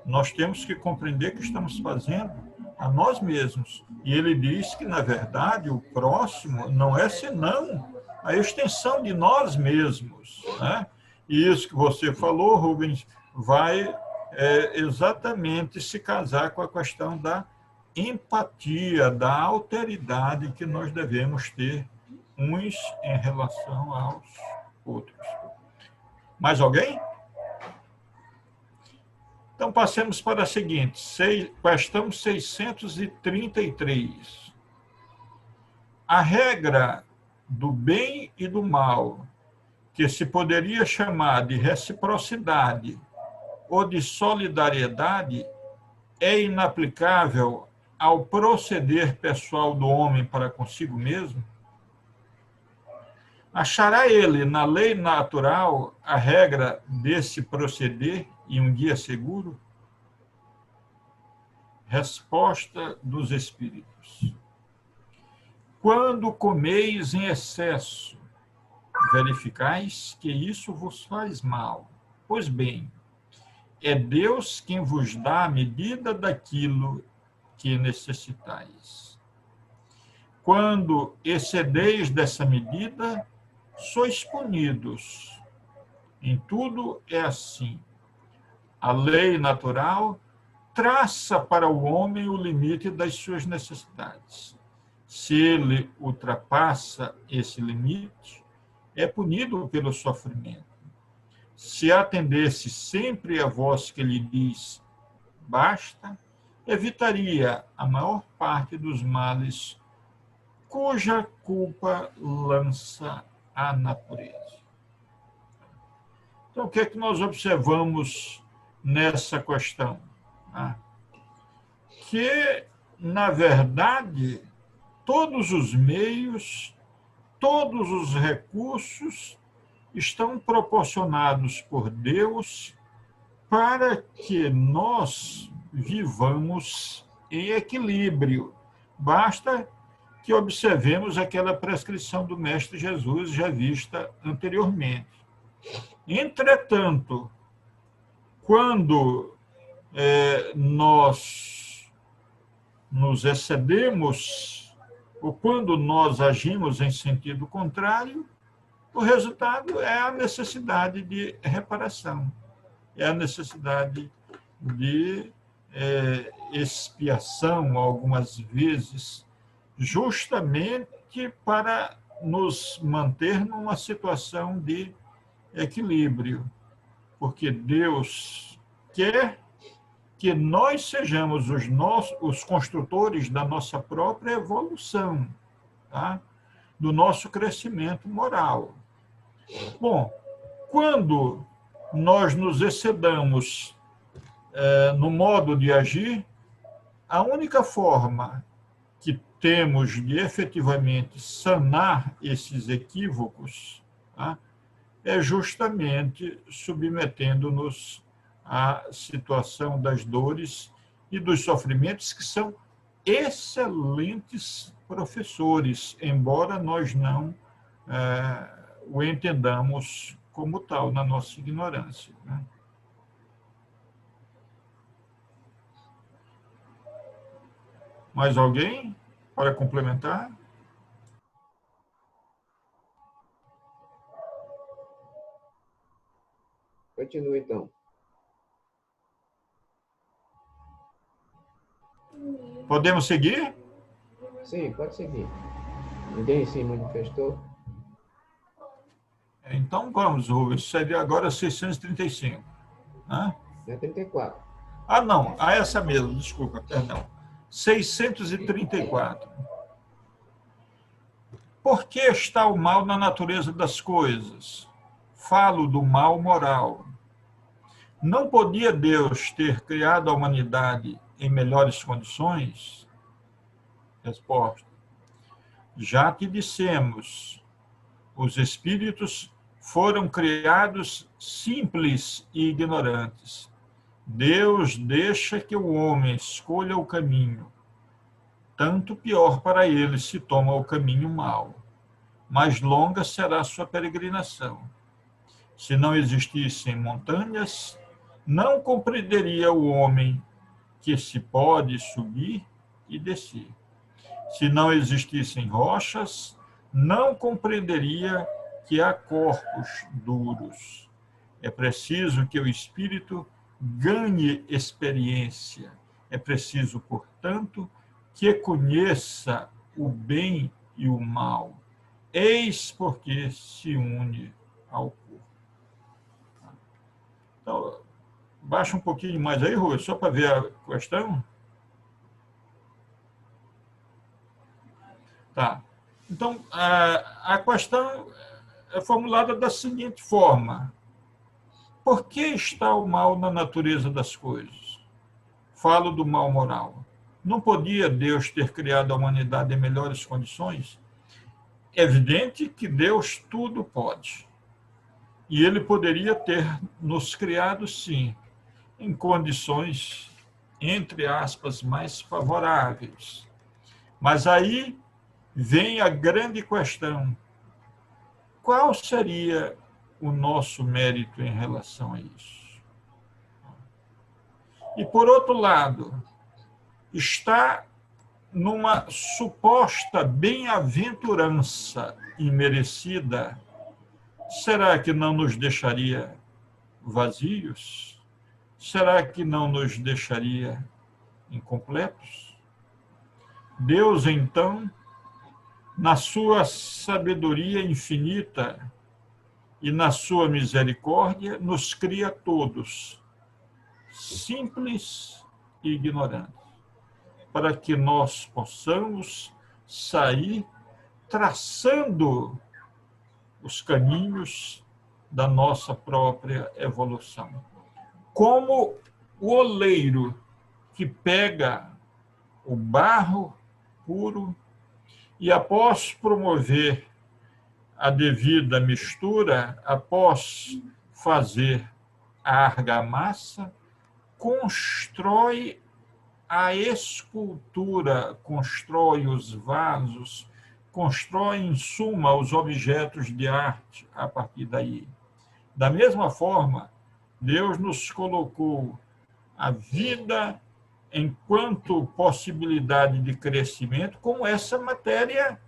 nós temos que compreender que estamos fazendo a nós mesmos. E ele diz que, na verdade, o próximo não é senão a extensão de nós mesmos, né? E isso que você falou, Rubens, vai exatamente se casar com a questão da empatia, da alteridade que nós devemos ter uns em relação aos outros. Mais alguém? Então, passemos para a seguinte, questão 633. A regra do bem e do mal, que se poderia chamar de reciprocidade ou de solidariedade, é inaplicável ao proceder pessoal do homem para consigo mesmo? Achará ele, na lei natural, a regra desse proceder e um guia seguro? Resposta dos Espíritos. Quando comeis em excesso, verificais que isso vos faz mal. Pois bem, é Deus quem vos dá a medida daquilo que necessitais. Quando excedeis dessa medida, sois punidos. Em tudo é assim. A lei natural traça para o homem o limite das suas necessidades. Se ele ultrapassa esse limite, é punido pelo sofrimento. Se atendesse sempre a voz que lhe diz basta, evitaria a maior parte dos males cuja culpa lança a natureza. Então, o que é que nós observamos nessa questão? Que, na verdade, todos os meios, todos os recursos estão proporcionados por Deus para que nós vivamos em equilíbrio. Basta que observemos aquela prescrição do Mestre Jesus já vista anteriormente. Entretanto, quando nós nos excedemos ou quando nós agimos em sentido contrário, o resultado é a necessidade de reparação, é a necessidade de expiação, algumas vezes, justamente para nos manter numa situação de equilíbrio, porque Deus quer que nós sejamos os construtores da nossa própria evolução, tá? Do nosso crescimento moral. Bom, quando nós nos excedamos no modo de agir, a única forma que temos de efetivamente sanar esses equívocos, tá, é justamente submetendo-nos à situação das dores e dos sofrimentos, que são excelentes professores, embora nós não o entendamos como tal, na nossa ignorância, né? Mais alguém para complementar? Continua, então. Podemos seguir? Sim, pode seguir. Ninguém se manifestou? Então vamos, Rubens. Seria agora 635. Né? É 34. Ah, não. Ah, essa mesmo, desculpa, perdão. 634. Por que está o mal na natureza das coisas? Falo do mal moral. Não podia Deus ter criado a humanidade em melhores condições? Resposta. Já que dissemos, os espíritos foram criados simples e ignorantes. Deus deixa que o homem escolha o caminho. Tanto pior para ele se toma o caminho mau. Mais longa será sua peregrinação. Se não existissem montanhas, não compreenderia o homem que se pode subir e descer. Se não existissem rochas, não compreenderia que há corpos duros. É preciso que o espírito ganhe experiência. É preciso, portanto, que conheça o bem e o mal. Eis porque se une ao corpo. Então, baixa um pouquinho mais aí, Rui, só para ver a questão. Tá. Então, a questão é formulada da seguinte forma: por que está o mal na natureza das coisas? Falo do mal moral. Não podia Deus ter criado a humanidade em melhores condições? É evidente que Deus tudo pode. E ele poderia ter nos criado, sim, em condições, entre aspas, mais favoráveis. Mas aí vem a grande questão: qual seria o nosso mérito em relação a isso? E, por outro lado, está numa suposta bem-aventurança imerecida, será que não nos deixaria vazios? Será que não nos deixaria incompletos? Deus, então, na sua sabedoria infinita e na sua misericórdia, nos cria todos, simples e ignorantes, para que nós possamos sair traçando os caminhos da nossa própria evolução. Como o oleiro que pega o barro puro e, após promover a devida mistura, após fazer a argamassa, constrói a escultura, constrói os vasos, constrói, em suma, os objetos de arte a partir daí. Da mesma forma, Deus nos colocou a vida enquanto possibilidade de crescimento como essa matéria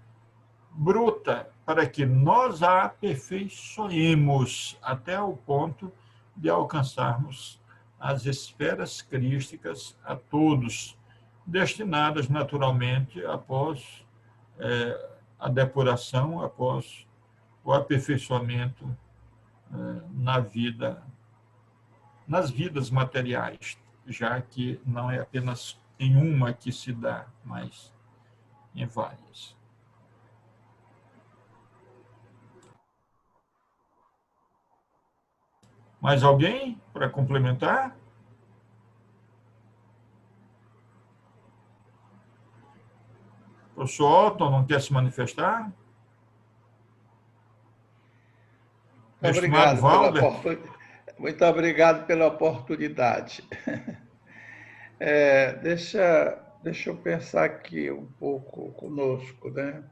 bruta, para que nós a aperfeiçoemos até o ponto de alcançarmos as esferas crísticas a todos, destinadas naturalmente após a depuração, após o aperfeiçoamento na vida, nas vidas materiais, já que não é apenas em uma que se dá, mas em várias. Mais alguém para complementar? O professor Otton não quer se manifestar? Muito obrigado pela oportunidade. Deixa eu pensar aqui um pouco conosco, né?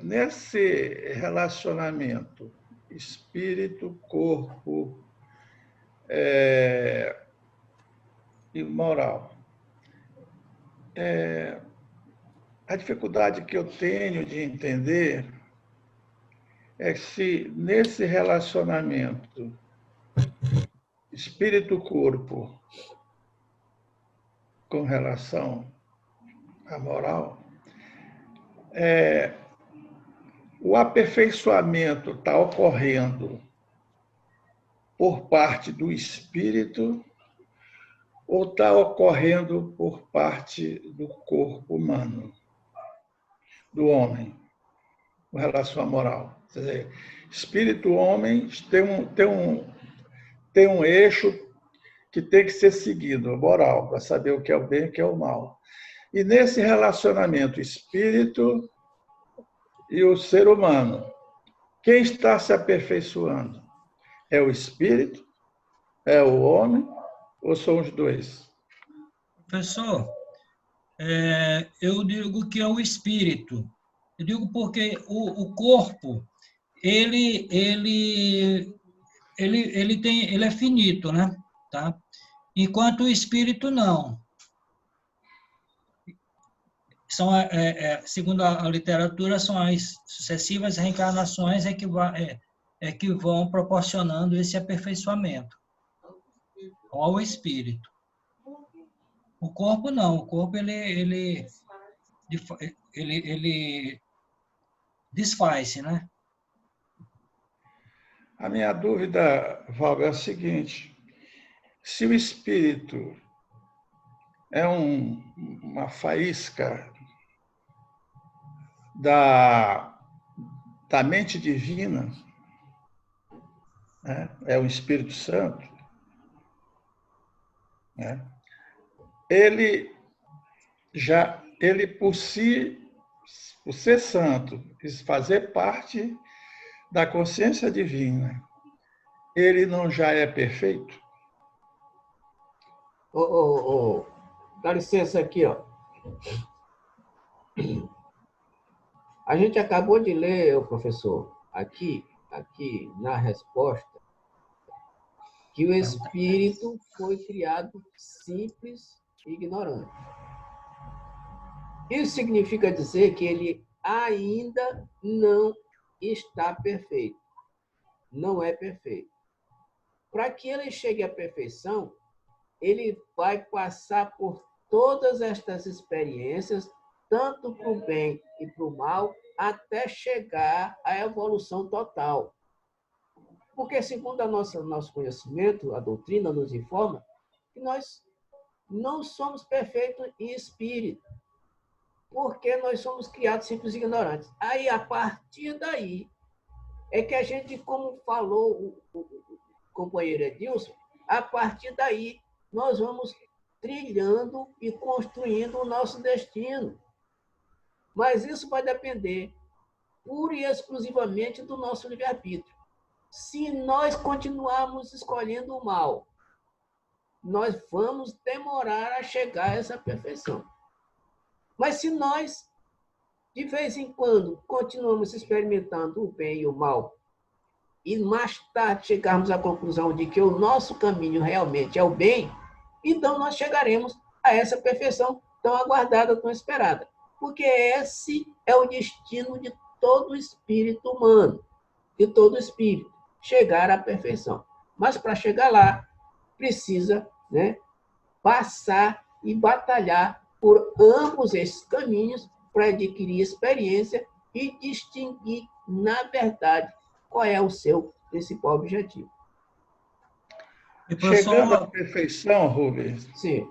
Nesse relacionamento espírito, corpo e moral, a dificuldade que eu tenho de entender é se nesse relacionamento espírito-corpo com relação à moral, o aperfeiçoamento está ocorrendo por parte do espírito ou está ocorrendo por parte do corpo humano, do homem, com relação à moral? Quer dizer, espírito-homem tem um eixo que tem que ser seguido, a moral, para saber o que é o bem e o que é o mal. E nesse relacionamento espírito e o ser humano, quem está se aperfeiçoando? É o espírito? É o homem? Ou são os dois? Professor, eu digo que é o espírito. Eu digo porque o corpo, ele é finito, né? Tá? Enquanto o espírito não. São, segundo a literatura, são as sucessivas reencarnações que vão proporcionando esse aperfeiçoamento ao espírito. O corpo não, o corpo ele desfaz-se, né? A minha dúvida, Valga, é a seguinte: se o espírito é uma faísca da mente divina, né? É o Espírito Santo, né? Ele por ser santo, fazer parte da consciência divina, ele não já é perfeito? Dá licença aqui, ó. A gente acabou de ler, professor, aqui na resposta, que o espírito foi criado simples e ignorante. Isso significa dizer que ele ainda não está perfeito. Não é perfeito. Para que ele chegue à perfeição, ele vai passar por todas estas experiências, tanto para o bem e para o mal, até chegar à evolução total. Porque, segundo nosso conhecimento, a doutrina nos informa que nós não somos perfeitos em espírito, porque nós somos criados simples e ignorantes. Aí, a partir daí, é que a gente, como falou o companheiro Edilson, a partir daí, nós vamos trilhando e construindo o nosso destino. Mas isso vai depender pura e exclusivamente do nosso livre-arbítrio. Se nós continuarmos escolhendo o mal, nós vamos demorar a chegar a essa perfeição. Mas se nós, de vez em quando, continuamos experimentando o bem e o mal, e mais tarde chegarmos à conclusão de que o nosso caminho realmente é o bem, então nós chegaremos a essa perfeição tão aguardada, tão esperada. Porque esse é o destino de todo espírito humano, de todo espírito, chegar à perfeição. Mas para chegar lá, precisa, né, passar e batalhar por ambos esses caminhos para adquirir experiência e distinguir, na verdade, qual é o seu principal objetivo. Chegando à perfeição, Rubens, sim,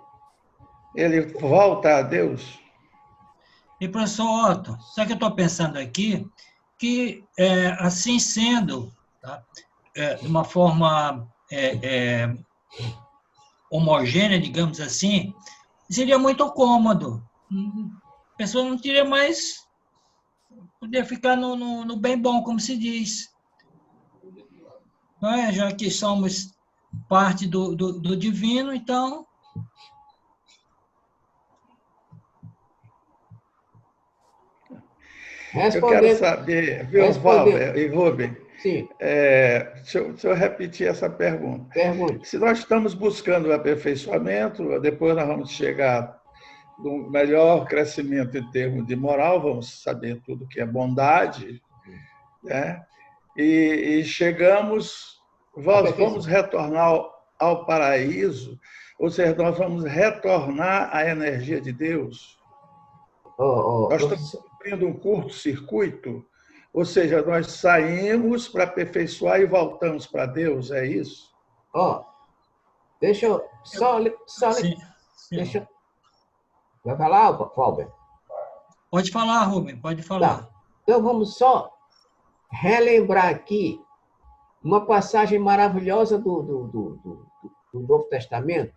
ele volta a Deus? E, professor Otto, sabe o que eu estou pensando aqui? Que, assim sendo, tá? De uma forma homogênea, digamos assim, seria muito cômodo. A pessoa não teria mais... Poderia ficar no bem bom, como se diz. Não é? Já que somos parte do divino, então Eu quero saber, viu, Valber e Rubem? Sim. Deixa eu repetir essa pergunta. Pergunte. Se nós estamos buscando o aperfeiçoamento, depois nós vamos chegar no melhor crescimento em termos de moral, vamos saber tudo que é bondade, né? E chegamos, vamos retornar ao paraíso, ou seja, nós vamos retornar à energia de Deus. Nós estamos cumprindo um curto-circuito, ou seja, nós saímos para aperfeiçoar e voltamos para Deus, é isso? Deixa eu só... Sim. Deixa eu... Vai falar, Valber? Pode falar, Rubem, pode falar. Tá. Então, vamos só relembrar aqui uma passagem maravilhosa do Novo Testamento,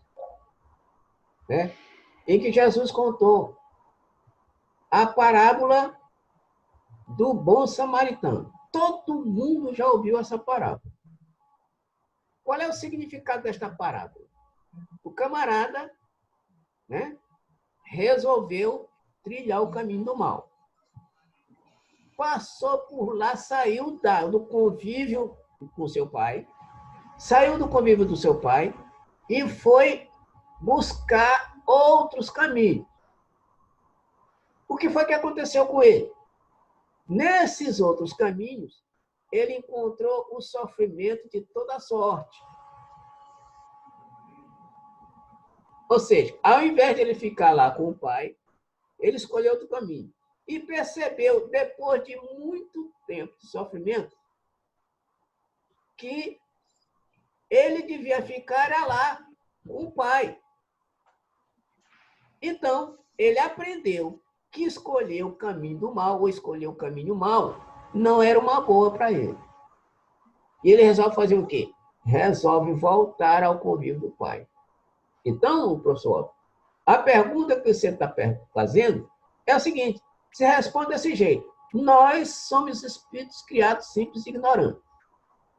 né? Em que Jesus contou a parábola do bom samaritano. Todo mundo já ouviu essa parábola. Qual é o significado desta parábola? O camarada, né, resolveu trilhar o caminho do mal. Passou por lá, saiu do convívio com seu pai, saiu do convívio do seu pai e foi buscar outros caminhos. O que foi que aconteceu com ele? Nesses outros caminhos, ele encontrou o sofrimento de toda sorte. Ou seja, ao invés de ele ficar lá com o pai, ele escolheu outro caminho. E percebeu, depois de muito tempo de sofrimento, que ele devia ficar lá com o pai. Então, ele aprendeu que escolher o caminho do mal ou escolher o caminho mau não era uma boa para ele. E ele resolve fazer o quê? Resolve voltar ao convívio do pai. Então, professor, a pergunta que você está fazendo é o seguinte, você responde desse jeito. Nós somos espíritos criados simples e ignorantes,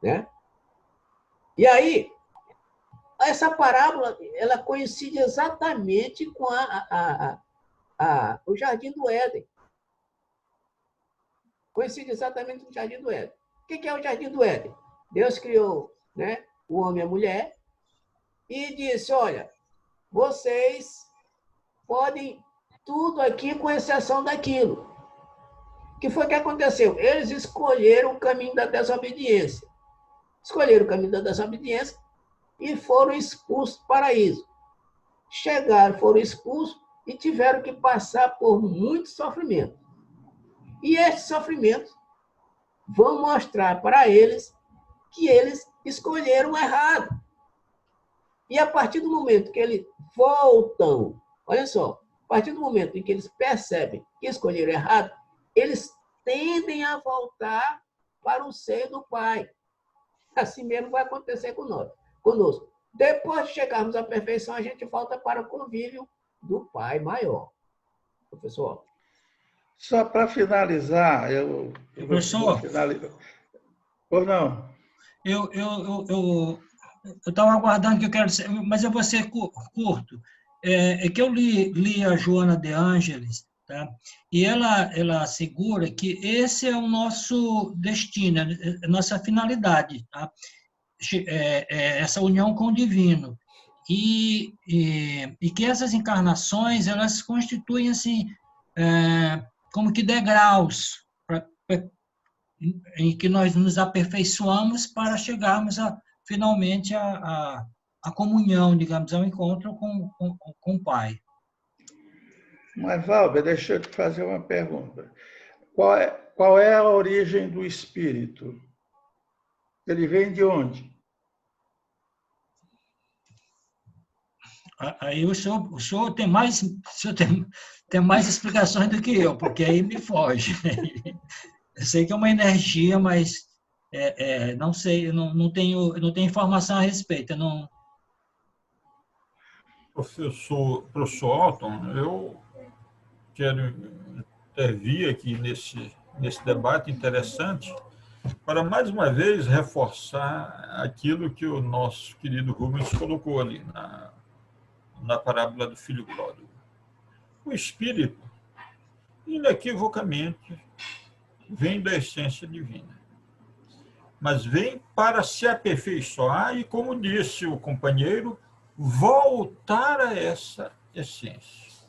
né? E aí, essa parábola, ela coincide exatamente com o Jardim do Éden. Coincide exatamente com o Jardim do Éden. O que é o Jardim do Éden? Deus criou, né, o homem e a mulher e disse, olha, vocês podem tudo aqui com exceção daquilo. O que foi que aconteceu? Eles escolheram o caminho da desobediência. Escolheram o caminho da desobediência e foram expulsos do paraíso. Chegaram, foram expulsos e tiveram que passar por muito sofrimento. E esses sofrimentos vão mostrar para eles que eles escolheram errado. E a partir do momento que eles voltam, olha só, a partir do momento em que eles percebem que escolheram errado, eles tendem a voltar para o seio do Pai. Assim mesmo vai acontecer conosco. Depois de chegarmos à perfeição, a gente volta para o convívio do Pai maior. Professor? Só para finalizar, Professor? Ou não? Eu estava aguardando que eu quero dizer, mas eu vou ser curto. É que eu li a Joana de Ângeles, tá? E ela assegura que esse é o nosso destino, a nossa finalidade, tá? Essa união com o divino. E que essas encarnações, elas constituem, assim, como que degraus em que nós nos aperfeiçoamos para chegarmos finalmente à comunhão, digamos, ao encontro com o Pai. Mas, Valber, deixa eu te fazer uma pergunta. Qual é a origem do espírito? Ele vem de onde? Aí o senhor tem mais explicações do que eu, porque aí me foge. Eu sei que é uma energia, mas não sei, não tenho informação a respeito. Não... Professor Otton, eu quero intervir aqui nesse debate interessante para, mais uma vez, reforçar aquilo que o nosso querido Rubens colocou ali na parábola do filho pródigo. O Espírito, inequivocamente, vem da essência divina, mas vem para se aperfeiçoar e, como disse o companheiro, voltar a essa essência.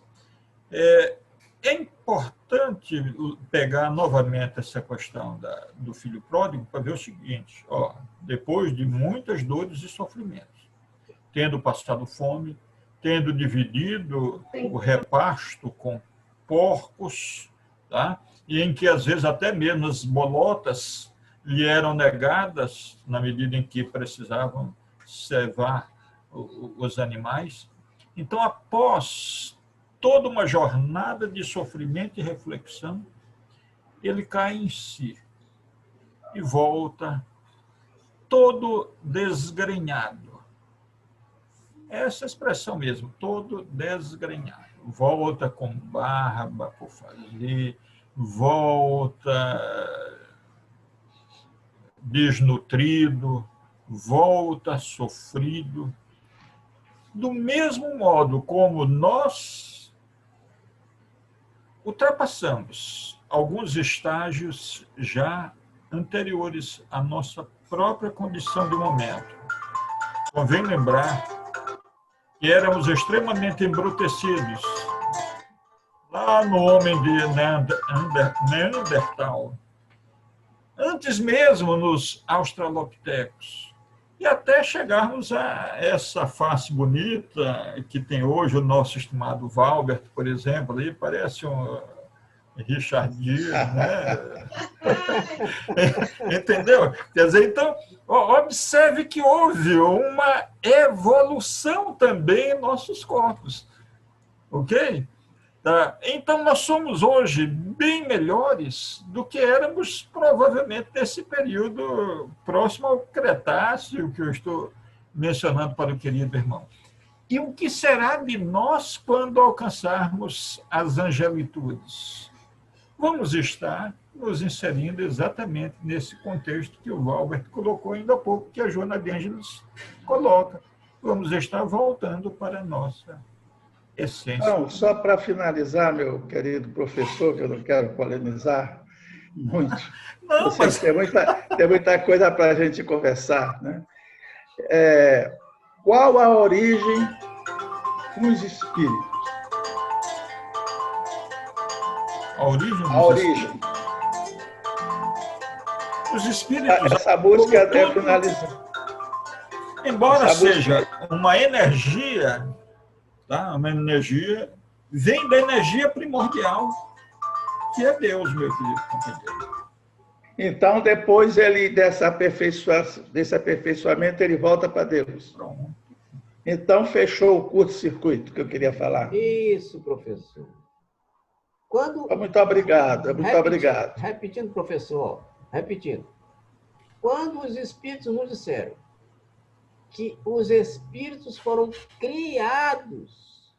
É importante pegar novamente essa questão do filho pródigo para ver o seguinte: depois de muitas dores e sofrimentos, tendo passado fome, tendo dividido o repasto com porcos, tá? E em que às vezes até mesmo as bolotas lhe eram negadas na medida em que precisavam cevar os animais. Então, após toda uma jornada de sofrimento e reflexão, ele cai em si e volta todo desgrenhado. Essa expressão mesmo, todo desgrenhado. Volta com barba por fazer, volta desnutrido, volta sofrido. Do mesmo modo como nós ultrapassamos alguns estágios já anteriores à nossa própria condição de momento. Convém lembrar que éramos extremamente embrutecidos lá no homem de Neandertal, antes mesmo nos australopitecos, e até chegarmos a essa face bonita que tem hoje o nosso estimado Valbert, por exemplo, aí parece um Richard Gere, né? Entendeu? Quer dizer, então, observe que houve uma evolução também em nossos corpos, ok? Tá? Então, nós somos hoje bem melhores do que éramos provavelmente nesse período próximo ao Cretáceo, que eu estou mencionando para o querido irmão. E o que será de nós quando alcançarmos as angelitudes? Vamos estar nos inserindo exatamente nesse contexto que o Valbert colocou ainda há pouco, que a Joana de Ângeles coloca. Vamos estar voltando para a nossa essência. Não, só para finalizar, meu querido professor, que eu não quero polemizar muito. Não, mas... tem muita coisa para a gente conversar, né? Qual a origem dos espíritos? A origem dos origem. Os espíritos... Essa música é finalizada. Embora seja uma energia... Tá? Uma energia vem da energia primordial, que é Deus, meu querido companheiro. Então, depois desse aperfeiçoamento, ele volta para Deus. Pronto. Então, fechou o curto-circuito que eu queria falar. Isso, professor. Muito obrigado, obrigado. Repetindo, professor, repetindo. Quando os espíritos nos disseram que os espíritos foram criados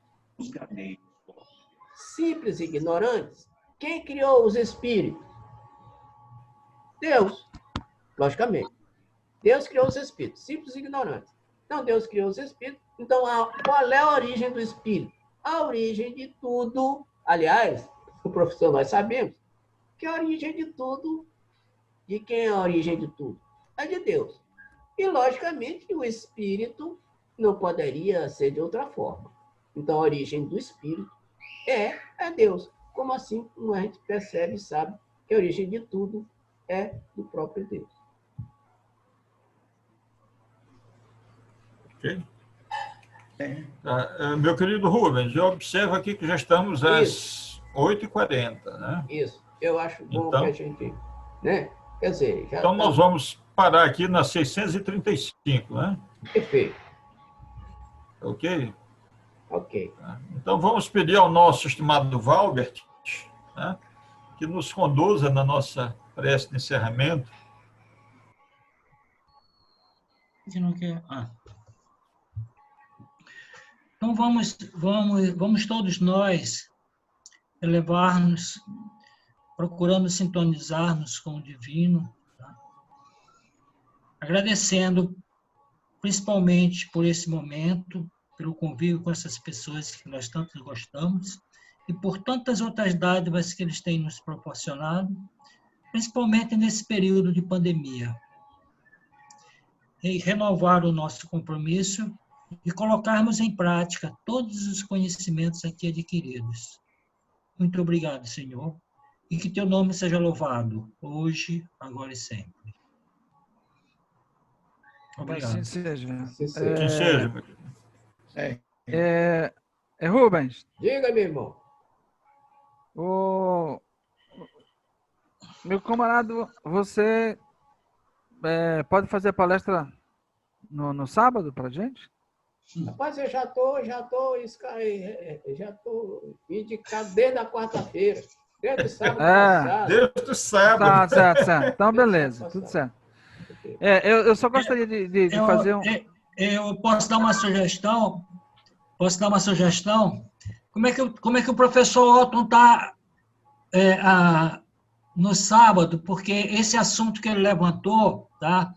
simples e ignorantes, quem criou os espíritos? Deus, logicamente. Deus criou os espíritos, simples e ignorantes. Então, Deus criou os espíritos. Então, qual é a origem do espírito? A origem de tudo. Aliás, o professor, nós sabemos que a origem de tudo, de quem é a origem de tudo? É de Deus. E, logicamente, o espírito não poderia ser de outra forma. Então, a origem do espírito é Deus. Como assim? Como a gente percebe e sabe que a origem de tudo é do próprio Deus. Ok? Meu querido Rubens, eu observo aqui que já estamos às 8h40, né? Isso. Eu acho bom então, que a gente... Né? Quer dizer... então, nós vamos parar aqui na 635, né? Perfeito. Ok? Ok. Então, vamos pedir ao nosso estimado Valbert, né, que nos conduza na nossa prece de encerramento. Então, vamos todos nós elevar-nos, procurando sintonizar-nos com o divino, tá? Agradecendo principalmente por esse momento, pelo convívio com essas pessoas que nós tanto gostamos e por tantas outras dádivas que eles têm nos proporcionado, principalmente nesse período de pandemia. E renovar o nosso compromisso e colocarmos em prática todos os conhecimentos aqui adquiridos. Muito obrigado, Senhor, e que teu nome seja louvado, hoje, agora e sempre. Obrigado. Assim seja. Assim seja. Que seja. Rubens, Diga, meu irmão. Meu camarada, você pode fazer a palestra no sábado para gente? Rapaz, eu já tô indicado desde a quarta-feira. Desde o sábado passado. Desde o sábado. Tá, certo. Então, beleza, tudo certo. Eu só gostaria de fazer um... Eu posso dar uma sugestão? Como é que o professor Otton está no sábado? Porque esse assunto que ele levantou, tá?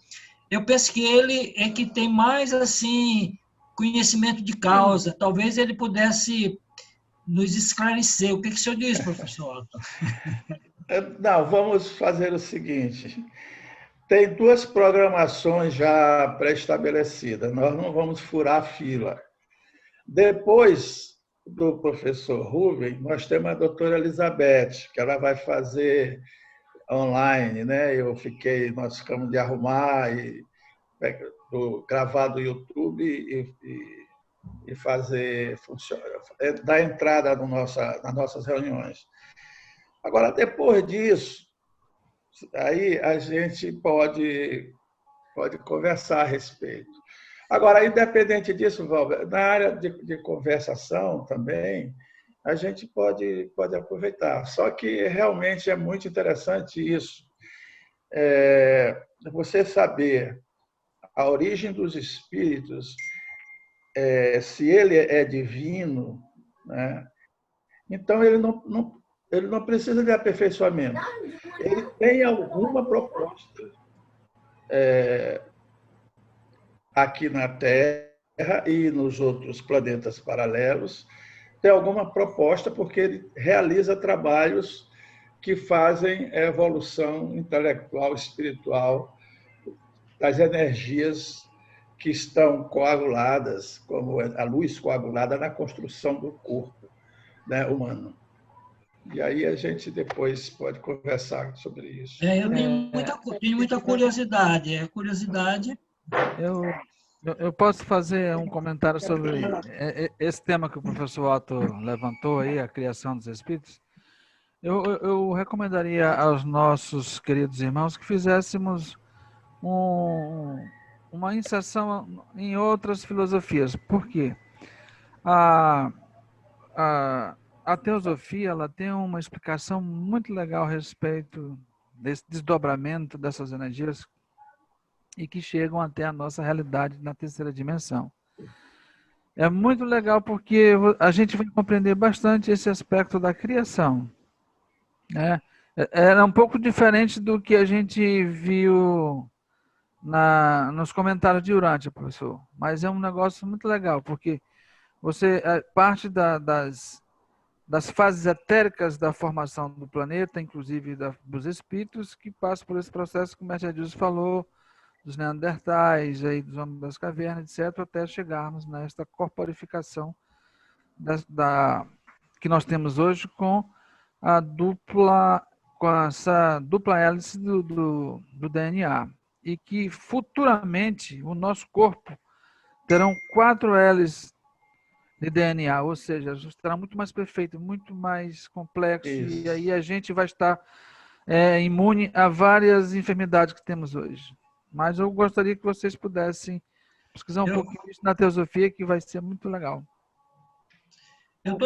Eu penso que ele é que tem mais, assim, conhecimento de causa. Talvez ele pudesse nos esclarecer. O que o senhor diz, professor Otton? Não, vamos fazer o seguinte. Tem 2 programações já pré-estabelecidas. Nós não vamos furar a fila. Depois do professor Rubem, nós temos a doutora Elizabeth, que ela vai fazer online, né? Nós ficamos de arrumar e gravar do YouTube e fazer funcionar, dar entrada nas nossas reuniões. Agora, depois disso, aí a gente pode conversar a respeito. Agora, independente disso, Valber, na área de conversação também, a gente pode aproveitar. Só que realmente é muito interessante isso. Você saber a origem dos espíritos, se ele é divino, né? Então ele não precisa de aperfeiçoamento. Ele tem alguma proposta aqui na Terra e nos outros planetas paralelos, tem alguma proposta porque ele realiza trabalhos que fazem a evolução intelectual, espiritual das energias que estão coaguladas, como a luz coagulada na construção do corpo, né, humano. E aí a gente depois pode conversar sobre isso. Eu tenho muita curiosidade. Eu posso fazer um comentário sobre esse tema que o professor Otto levantou aí, a criação dos espíritos? Eu recomendaria aos nossos queridos irmãos que fizéssemos uma inserção em outras filosofias. Por quê? A teosofia ela tem uma explicação muito legal a respeito desse desdobramento dessas energias e que chegam até a nossa realidade na terceira dimensão. É muito legal porque a gente vai compreender bastante esse aspecto da criação, né? Era um pouco diferente do que a gente viu nos comentários de Urântia, professor, mas é um negócio muito legal, porque você parte das fases etéricas da formação do planeta, inclusive dos espíritos, que passam por esse processo que o Mestre Jesus falou, dos neandertais, aí, dos homens das cavernas, etc., até chegarmos nesta corporificação que nós temos hoje com essa dupla hélice do DNA. E que futuramente o nosso corpo terão 4 hélices de DNA, ou seja, estará muito mais perfeito, muito mais complexo, isso. E aí a gente vai estar imune a várias enfermidades que temos hoje. Mas eu gostaria que vocês pudessem pesquisar um pouquinho isso na teosofia, que vai ser muito legal. Eu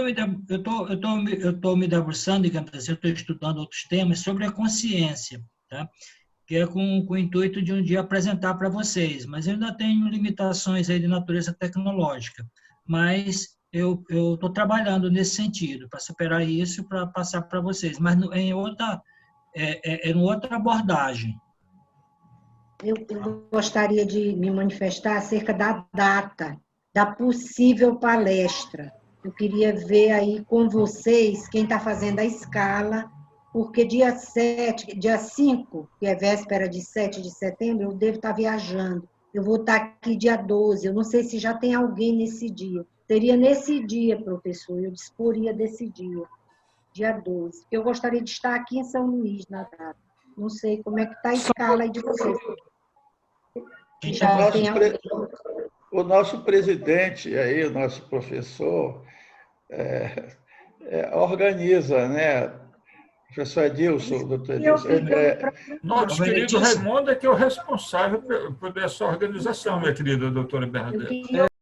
estou me debruçando, digamos assim, eu estou estudando outros temas sobre a consciência, tá? Que é com o intuito de um dia apresentar para vocês, mas eu ainda tenho limitações aí de natureza tecnológica, mas eu estou trabalhando nesse sentido, para superar isso e para passar para vocês, mas em outra abordagem. Eu gostaria de me manifestar acerca da data da possível palestra. Eu queria ver aí com vocês quem está fazendo a escala, porque dia 5, que é véspera de 7 de setembro, eu devo estar viajando. Eu vou estar aqui dia 12, eu não sei se já tem alguém nesse dia. Seria nesse dia, professor, eu disporia desse dia 12. Eu gostaria de estar aqui em São Luís na data. Não sei como é que está a escala aí de vocês. Já tem alguém. O nosso presidente, aí, o nosso professor, organiza, né? Professor Edilson, doutor Edilson. Nosso querido Raimundo é que é o responsável por essa organização, minha querida doutora Bernadette.